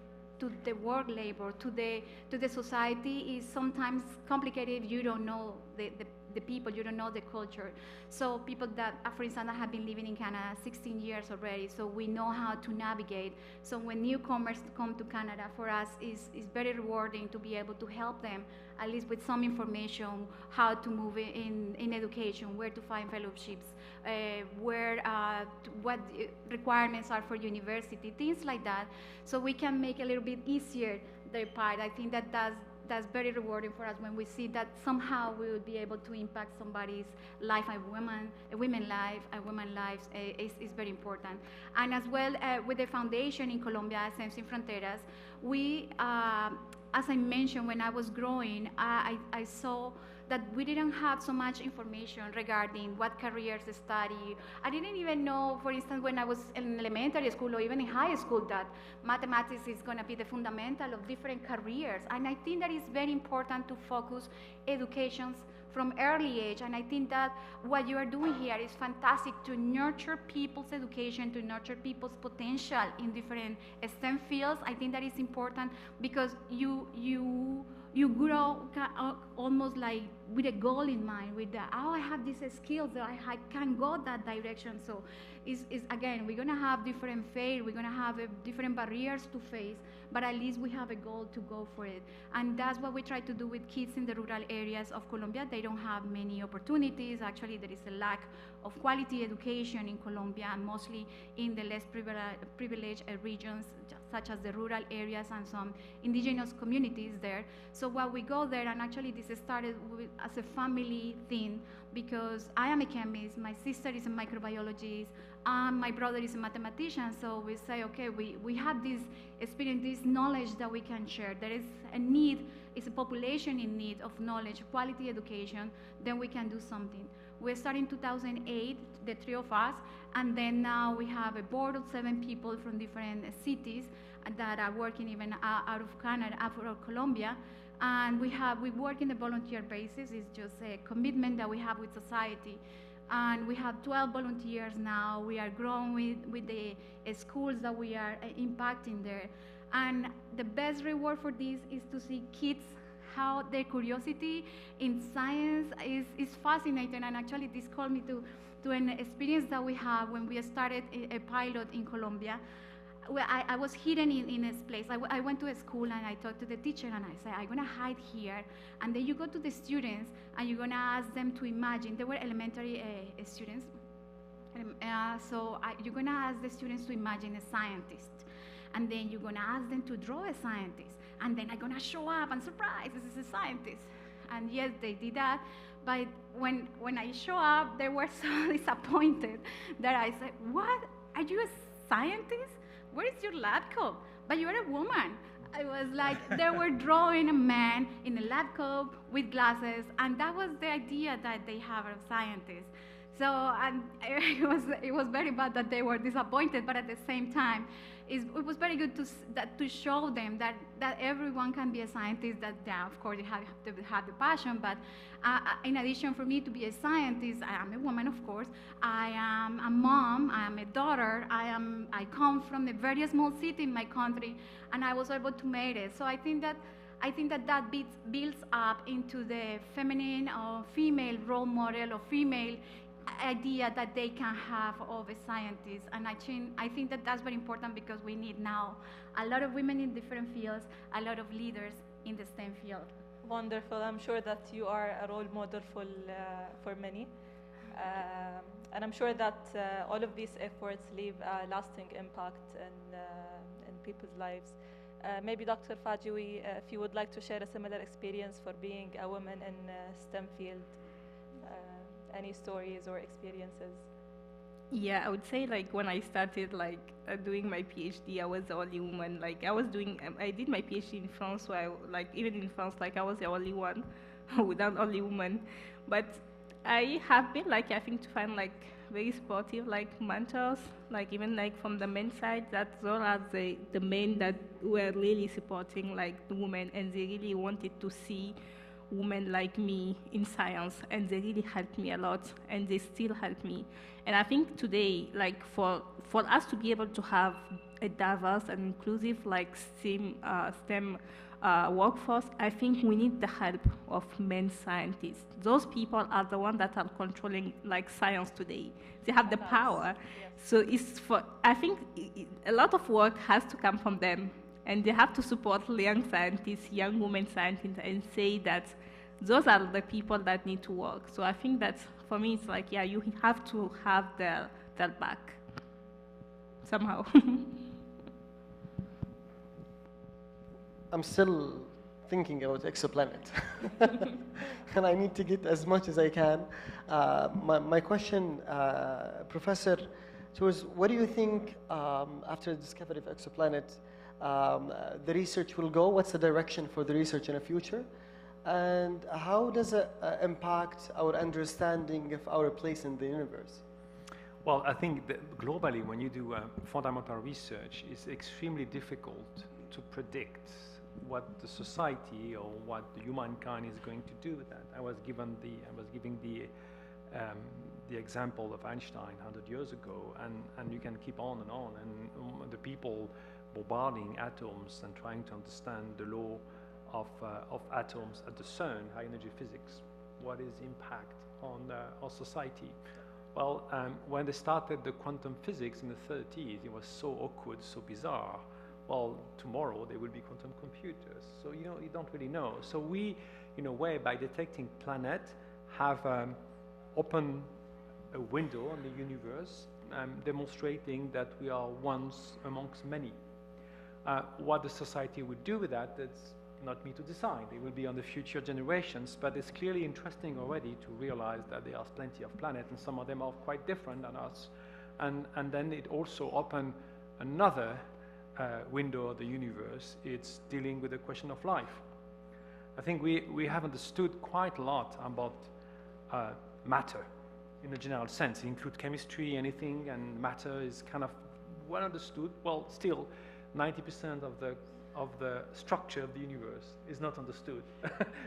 the work labor, to the society is sometimes complicated if you don't know the people, you don't know the culture. So people that, for instance, have been living in Canada 16 years already, so we know how to navigate. So when newcomers come to Canada, for us is very rewarding to be able to help them, at least with some information, how to move in education, where to find fellowships, what requirements are for university, things like that, so we can make a little bit easier their part. I think that's very rewarding for us when we see that somehow we will be able to impact somebody's life, a women's life is very important. And as well, with the foundation in Colombia, STEM Sin Fronteras, we, as I mentioned, when I was growing, I saw that we didn't have so much information regarding what careers to study. I didn't even know, for instance, when I was in elementary school or even in high school, that mathematics is going to be the fundamental of different careers. And I think that it's very important to focus education from early age. And I think that what you are doing here is fantastic to nurture people's education, to nurture people's potential in different STEM fields. I think that is important because you grow almost like with a goal in mind, with I have these skills that I can go that direction. So again, we're going to have different faith, we're going to have different barriers to face, but at least we have a goal to go for it. And that's what we try to do with kids in the rural areas of Colombia. They don't have many opportunities. Actually, there is a lack of quality education in Colombia, and mostly in the less privileged regions, such as the rural areas and some indigenous communities there. So while we go there, and actually this started as a family thing, because I am a chemist, my sister is a microbiologist, my brother is a mathematician, so we say, okay, we have this experience, this knowledge that we can share. There is a need, it's a population in need of knowledge, quality education, then we can do something. We started in 2008, the three of us, and then now we have a board of 7 people from different cities that are working even out of Canada, out of Colombia. And we work in a volunteer basis. It's just a commitment that we have with society. And we have 12 volunteers now. We are growing with the schools that we are impacting there. And the best reward for this is to see kids, how their curiosity in science is fascinating. And actually this called me to an experience that we have when we started a pilot in Colombia. Well, I was hidden in this place. I went to a school and I talked to the teacher and I said, I'm going to hide here. And then you go to the students and you're going to ask them to imagine. They were elementary students. You're going to ask the students to imagine a scientist. And then you're going to ask them to draw a scientist. And then I'm going to show up and surprise, this is a scientist. And yes, they did that. But when I show up, they were so disappointed that I said, "What? Are you a scientist? Where is your lab coat? But you're a woman." I was like, they were drawing a man in a lab coat with glasses, and that was the idea that they have of scientists. So and it was very bad that they were disappointed, but at the same time, it was very good to show them that everyone can be a scientist, that of course you have to have the passion, but in addition for me to be a scientist, I am a woman, of course, I am a mom, I am a daughter, I come from a very small city in my country, and I was able to make it. So I think that builds up into the feminine or female role model or female idea that they can have of a scientist. And I think that that's very important, because we need now a lot of women in different fields, a lot of leaders in the STEM field. Wonderful. I'm sure that you are a role model for many. And I'm sure that all of these efforts leave a lasting impact in people's lives. Maybe Dr. Fajoui, if you would like to share a similar experience for being a woman in STEM field, any stories or experiences? Yeah, I would say like when I started doing my PhD, I was the only woman. Like I did my PhD in France, where even in France, I was the only one, without only woman. But I have been I think to find very supportive mentors, even from the men side, that those are the men that were really supporting the women, and they really wanted to see women like me in science, and they really helped me a lot, and they still help me. And I think today, for us to be able to have a diverse and inclusive STEM workforce, I think we need the help of men scientists. Those people are the ones that are controlling science today. They have the power. Yes. So I think a lot of work has to come from them. And they have to support young scientists, young women scientists, and say that those are the people that need to work. So I think that for me, it's you have to have their back somehow. I'm still thinking about exoplanet, and I need to get as much as I can. My question, Professor, was what do you think after the discovery of exoplanet, the research will go? What's the direction for the research in the future? And how does it impact our understanding of our place in the universe? Well, I think that globally, when you do fundamental research, it's extremely difficult to predict what the society or what the humankind is going to do with that. I was giving the example of Einstein 100 years ago, and you can keep on, and the people bombarding atoms and trying to understand the law of atoms at the CERN, high energy physics. What is the impact on our society? Well, when they started the quantum physics in the 30s, it was so awkward, so bizarre. Well, tomorrow there will be quantum computers. So, you don't really know. So we, in a way, by detecting planet, have opened a window on the universe, demonstrating that we are ones amongst many. What the society would do with that, that's not me to decide. It will be on the future generations, but it's clearly interesting already to realize that there are plenty of planets, and some of them are quite different than us. And then it also opened another window of the universe. It's dealing with the question of life. I think we have understood quite a lot about matter in a general sense. It includes chemistry, anything, and matter is kind of well understood. Well, still, 90% of the structure of the universe is not understood,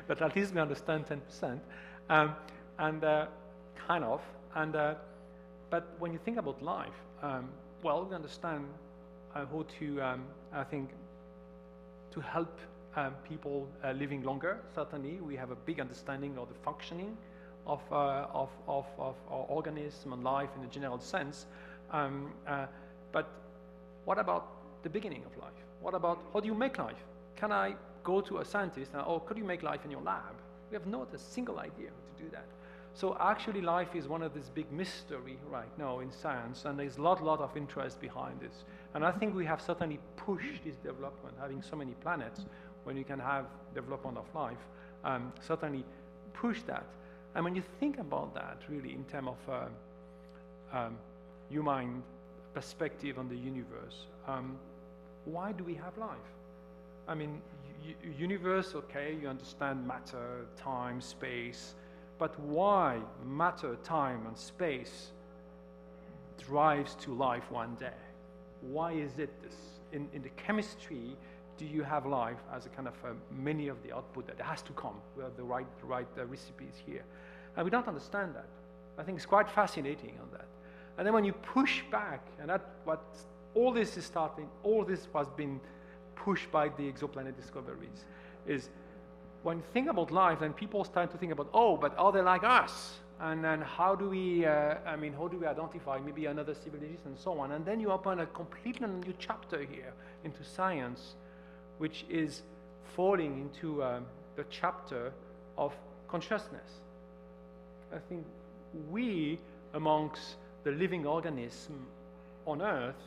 but at least we understand 10%, kind of. But when you think about life, well, we understand how to, I think, to help people living longer. Certainly, we have a big understanding of the functioning of our organism and life in a general sense. But what about the beginning of life? What about how do you make life? Can I go to a scientist and, could you make life in your lab? We have not a single idea how to do that. So actually life is one of these big mystery right now in science, and there's a lot of interest behind this. And I think we have certainly pushed this development, having so many planets when you can have development of life, certainly push that. And when you think about that, really, in terms of human perspective on the universe, why do we have life? I mean, universe, okay, you understand matter, time, space, but why matter, time, and space drives to life one day? Why is it this? In the chemistry, do you have life as a kind of many of the output that has to come? We have the right recipes here. And we don't understand that. I think it's quite fascinating on that. And then when you push back, and that's what all this is starting, all this was being pushed by the exoplanet discoveries, is when you think about life, then people start to think about, oh, but are they like us? And then how do we, how do we identify maybe another civilization and so on? And then you open a completely new chapter here into science, which is falling into the chapter of consciousness. I think we, amongst the living organism on Earth,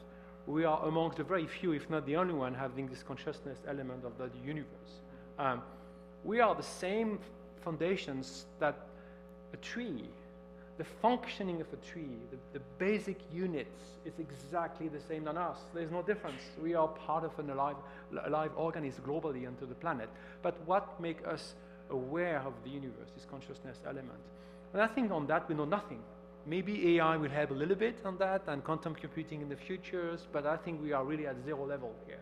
we are amongst the very few, if not the only one, having this consciousness element of the universe. We are the same foundations that a tree, the functioning of a tree, the basic units is exactly the same than us. There's no difference. We are part of an alive organism globally onto the planet. But what makes us aware of the universe is consciousness element. And I think on that we know nothing. Maybe AI will help a little bit on that and quantum computing in the futures, but I think we are really at zero level here.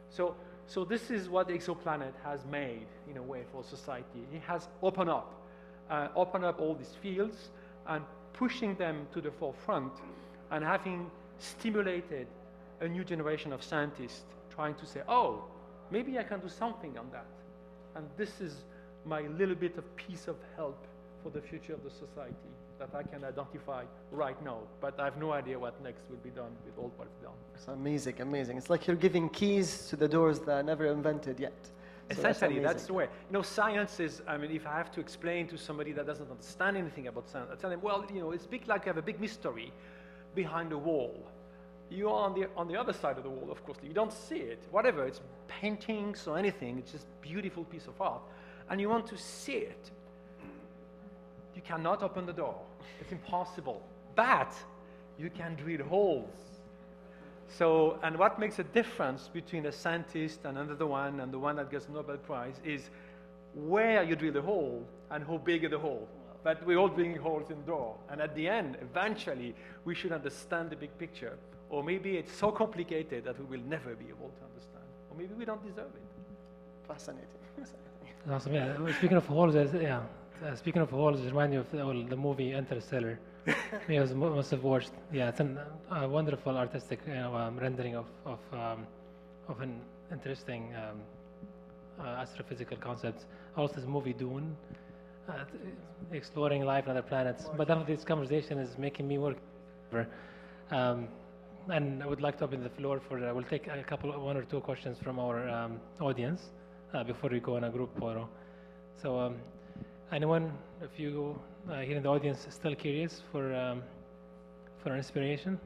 So this is what the exoplanet has made in a way for society. It has opened up all these fields and pushing them to the forefront and having stimulated a new generation of scientists trying to say, oh, maybe I can do something on that. And this is my little bit of piece of help for the future of the society that I can identify right now. But I have no idea what next will be done with all what's done. It's amazing, amazing. It's like you're giving keys to the doors that are never invented yet. So essentially, that's the way. You know, science is, if I have to explain to somebody that doesn't understand anything about science, I tell them, well, it's big, like you have a big mystery behind the wall. You are on the other side of the wall, of course. You don't see it. Whatever, it's paintings or anything. It's just a beautiful piece of art. And you want to see it. You cannot open the door. It's impossible. But you can drill holes. So, and what makes a difference between a scientist and another one and the one that gets the Nobel Prize is where you drill the hole and how big is the hole. But we're all drilling holes in the door. And at the end, eventually, we should understand the big picture. Or maybe it's so complicated that we will never be able to understand. Or maybe we don't deserve it. Fascinating. Awesome, yeah. Speaking of holes, speaking of holes, it reminds me of the movie Interstellar. You must have watched. Yeah, it's a wonderful artistic rendering of an interesting astrophysical concepts. Also, this movie Dune, exploring life on other planets. But none of this conversation is making me work. And I would like to open the floor for. We'll take one or two questions from our audience before we go on a group photo. So. Anyone, if you here in the audience, is still curious for inspiration?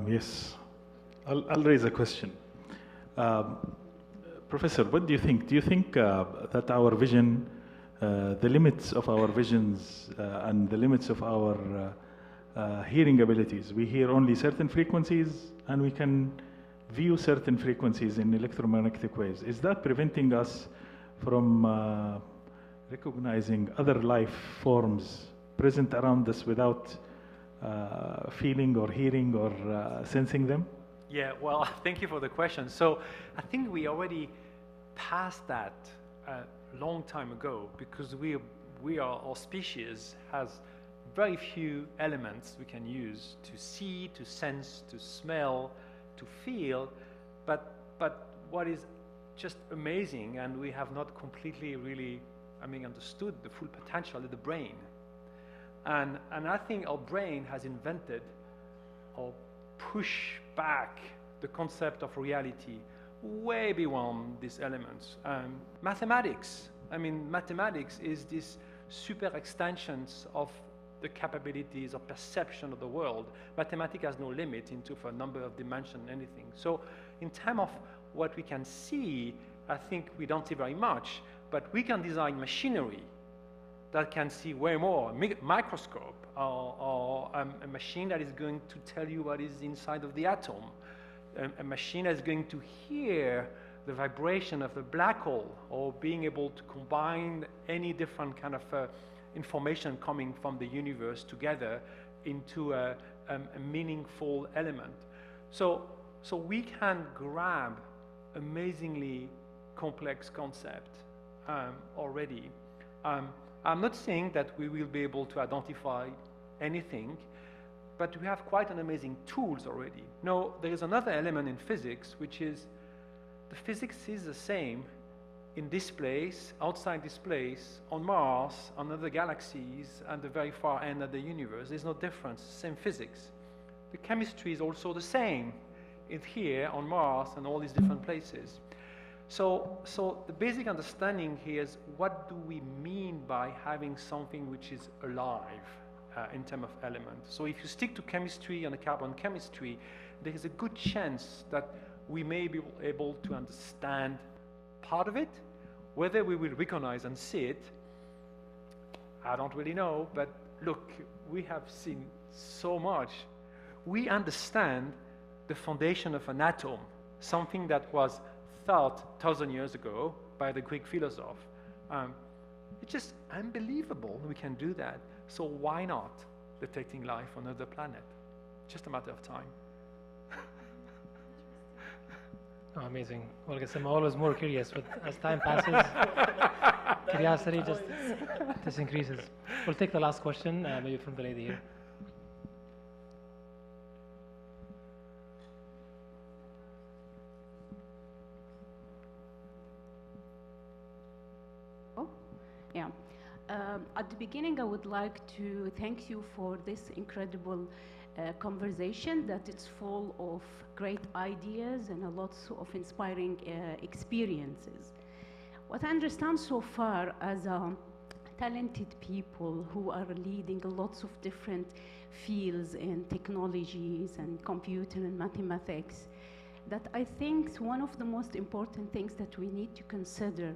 Yes, I'll raise a question. Professor, what do you think? Do you think that our vision, the limits of our visions and the limits of our hearing abilities, we hear only certain frequencies and we can view certain frequencies in electromagnetic waves. Is that preventing us from recognizing other life forms present around us without feeling or hearing or sensing them? Yeah, well, thank you for the question. So I think we already passed that a long time ago because our species has very few elements we can use to see, to sense, to smell, to feel. But what is just amazing, and we have not completely really, understood the full potential of the brain. And I think our brain has invented or push back the concept of reality way beyond these elements. Mathematics. I mean, mathematics is this super extensions of the capabilities of perception of the world. Mathematics has no limit into for a number of dimensions, anything. So in terms of what we can see, I think we don't see very much, but we can design machinery that can see way more, microscope, or a machine that is going to tell you what is inside of the atom, a machine that is going to hear the vibration of the black hole, or being able to combine any different kind of information coming from the universe together into a meaningful element. So we can grab amazingly complex concept already. I'm not saying that we will be able to identify anything, but we have quite an amazing tools already. Now, there is another element in physics, which is the physics is the same in this place, outside this place, on Mars, on other galaxies, and the very far end of the universe. There's no difference, same physics. The chemistry is also the same in here, on Mars, and all these different places. So the basic understanding here is, what do we mean by having something which is alive in terms of elements? So if you stick to chemistry and the carbon chemistry, there is a good chance that we may be able to understand part of it. Whether we will recognize and see it, I don't really know, but look, we have seen so much. We understand the foundation of an atom, something that was thought 1,000 years ago by the Greek philosopher. It's just unbelievable we can do that. So why not detecting life on another planet? Just a matter of time. Oh, amazing. Well, I guess I'm always more curious, but as time passes, curiosity just increases. We'll take the last question, maybe from the lady here. Yeah. At the beginning, I would like to thank you for this incredible conversation, that it's full of great ideas and a lot of inspiring experiences. What I understand so far as talented people who are leading lots of different fields in technologies and computer and mathematics, that I think one of the most important things that we need to consider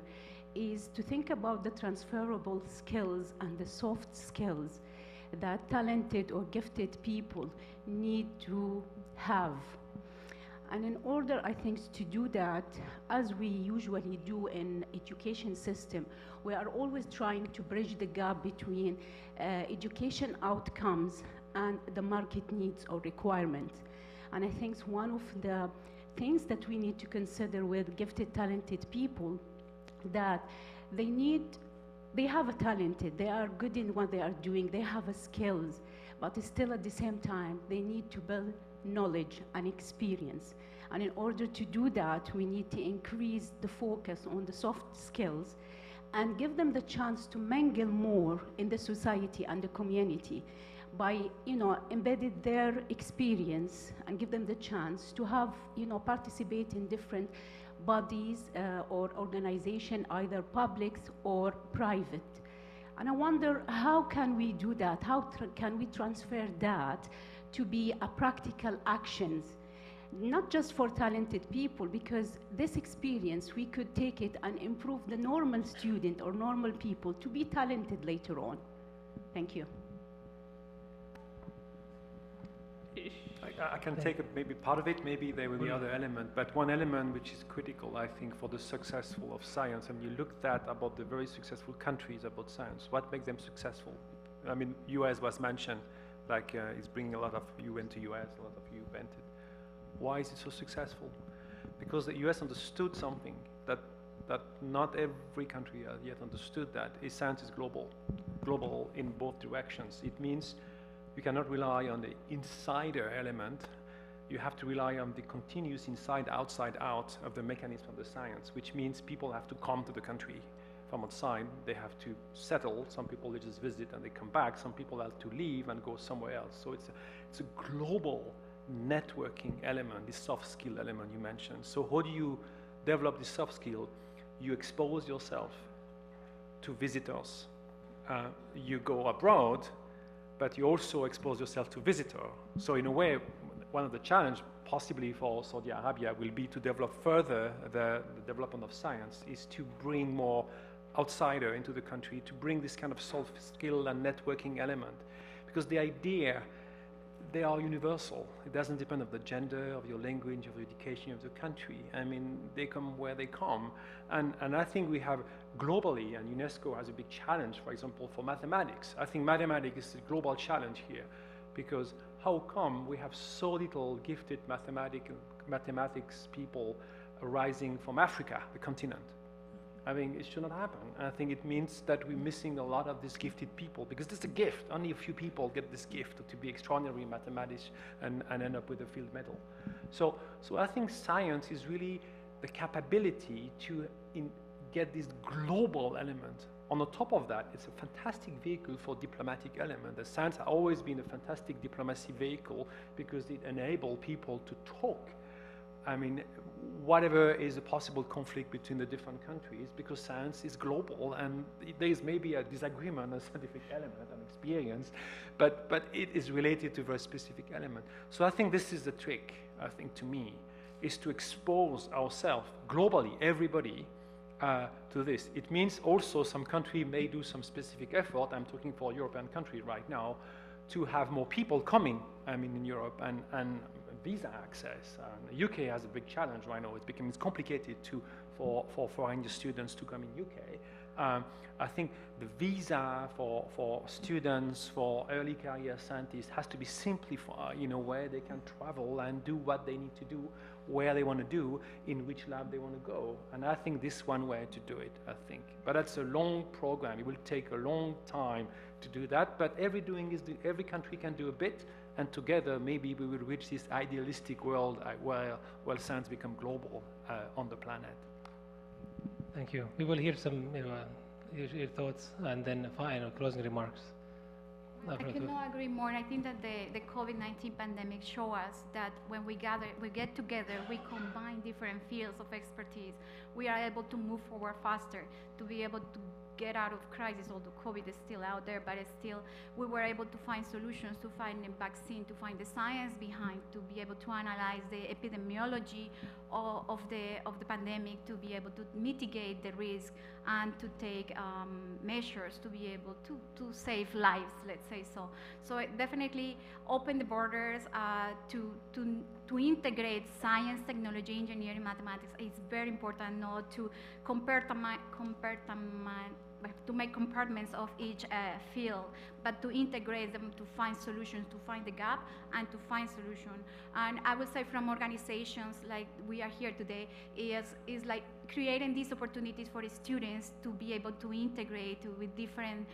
is to think about the transferable skills and the soft skills that talented or gifted people need to have. And in order, I think, to do that, as we usually do in education system, we are always trying to bridge the gap between education outcomes and the market needs or requirements. And I think one of the things that we need to consider with gifted, talented people, that they have a talented, they are good in what they are doing, they have a skills, but still at the same time, they need to build knowledge and experience. And in order to do that, we need to increase the focus on the soft skills and give them the chance to mingle more in the society and the community by, embedded their experience and give them the chance to have, participate in different bodies or organization, either public or private. And I wonder, how can we do that? How can we transfer that to be a practical actions, not just for talented people, because this experience, we could take it and improve the normal student or normal people to be talented later on. Thank you. I can take maybe part of it, maybe there will be other element, but one element which is critical, I think, for the successful of science, and you looked at about the very successful countries about science, what makes them successful? I mean, US was mentioned, like it's bringing a lot of you into US, a lot of you entered. Why is it so successful? Because the US understood something that not every country has yet understood, that is science is global in both directions. It means you cannot rely on the insider element. You have to rely on the continuous inside, outside, out of the mechanism of the science, which means people have to come to the country from outside. They have to settle. Some people, they just visit and they come back. Some people have to leave and go somewhere else. So it's a global networking element, this soft skill element you mentioned. So how do you develop this soft skill? You expose yourself to visitors. You go abroad, but you also expose yourself to visitors. So in a way, one of the challenges possibly for Saudi Arabia will be to develop further the development of science, is to bring more outsider into the country, to bring this kind of soft skill and networking element. Because the idea, they are universal. It doesn't depend on the gender, of your language, of the education of the country. I mean, they come where they come. And I think we have globally, and UNESCO has a big challenge, for example, for mathematics. I think mathematics is a global challenge here, because how come we have so little gifted mathematics people arising from Africa, the continent? I mean, it should not happen. And I think it means that we're missing a lot of these gifted people, because it's a gift. Only a few people get this gift to be extraordinary in mathematics and end up with a field medal. So I think science is really the capability to get this global element. On the top of that, it's a fantastic vehicle for diplomatic element. The science has always been a fantastic diplomacy vehicle because it enables people to talk. I mean, whatever is a possible conflict between the different countries, because science is global and there is maybe a disagreement on a scientific element and experience, but it is related to a very specific element. So I think this is the trick, I think, to me, is to expose ourselves globally, everybody, to this. It means also some country may do some specific effort, I'm talking for a European country right now, to have more people coming, I mean, in Europe, and visa access. The UK has a big challenge right now. It's complicated for foreign students to come in UK. I think the visa for students, for early career scientists, has to be simplified in a way they can travel and do what they need to do, where they want to do, in which lab they want to go. And I think this is one way to do it, I think. But that's a long program. It will take a long time to do that. But every country can do a bit, and together maybe we will reach this idealistic world where science becomes global on the planet. Thank you. We will hear some your thoughts and then final closing remarks. I could not agree more. I think that the COVID-19 pandemic shows us that when we get together, we combine different fields of expertise. We are able to move forward faster, to be able to get out of crisis, although COVID is still out there, but still we were able to find solutions, to find a vaccine, to find the science behind, to be able to analyze the epidemiology of the pandemic, to be able to mitigate the risk and to take measures to be able to save lives, let's say so. So it definitely open the borders to integrate science, technology, engineering, mathematics. It's very important not to to make compartments of each field, but to integrate them, to find solutions, to find the gap, and to find solutions. And I would say from organizations like we are here today, is like creating these opportunities for the students to be able to integrate with different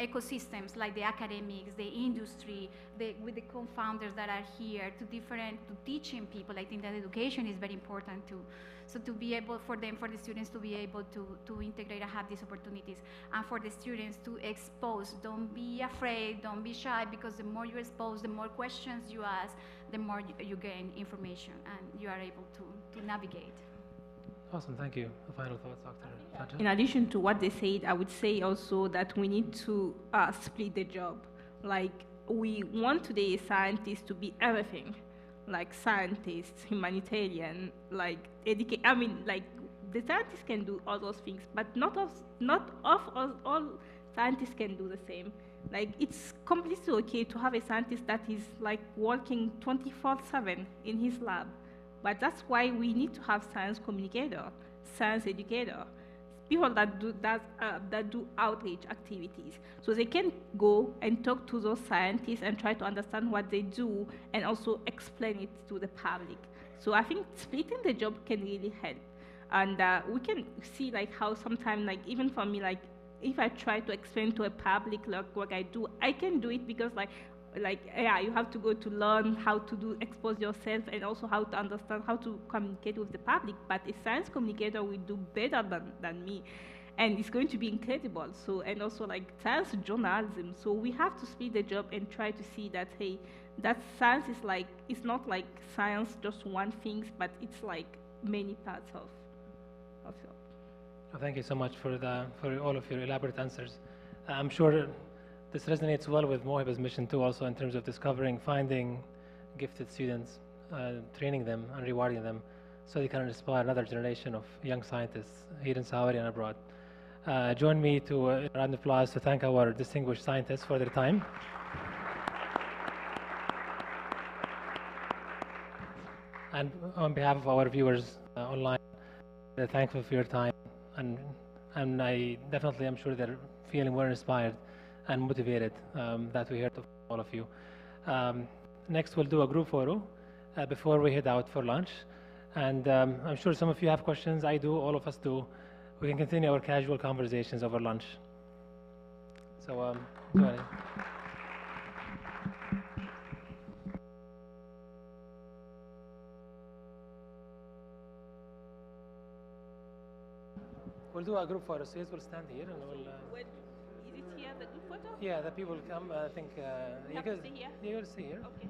ecosystems, like the academics, the industry, with the co-founders that are here, to teaching people. I think that education is very important too. So to be able for the students to be able to integrate and have these opportunities, and for the students to expose. Don't be afraid, don't be shy, because the more you expose, the more questions you ask, the more you gain information and you are able to navigate. Awesome, thank you. Final thoughts, Dr. Fajr? In addition to what they said, I would say also that we need to split the job. Like, we want today scientists to be everything, like scientists, humanitarian, like the scientists can do all those things, but not all scientists can do the same. Like, it's completely okay to have a scientist that is like working 24/7 in his lab. But that's why we need to have science communicator, science educator, people that do outreach activities. So they can go and talk to those scientists and try to understand what they do and also explain it to the public. So I think splitting the job can really help. And we can see like how sometimes, like even for me, like if I try to explain to a public like what I do, I can do it because you have to go to learn how to expose yourself and also how to understand how to communicate with the public. But a science communicator will do better than me. and it's going to be incredible. So, and also like science journalism. So we have to split the job and try to see that, hey, that science is like, it's not like science just one thing, but it's like many parts of it. Well, thank you so much for all of your elaborate answers. I'm sure this resonates well with Mohiba's mission too, also in terms of discovering, finding gifted students, training them and rewarding them so they can inspire another generation of young scientists here in Saudi and abroad. Join me to a round of applause to thank our distinguished scientists for their time. And on behalf of our viewers online, they're thankful for your time, and I definitely am sure they're feeling more inspired and motivated that we heard of all of you. Next, we'll do a group photo before we head out for lunch. And I'm sure some of you have questions. I do, all of us do. We can continue our casual conversations over lunch. So, go ahead. We'll do a group photo. So we'll stand here and we'll... Is it here, the group photo? Yeah, the people will come. I think... You have to stay here? Yeah, you'll stay here. Okay.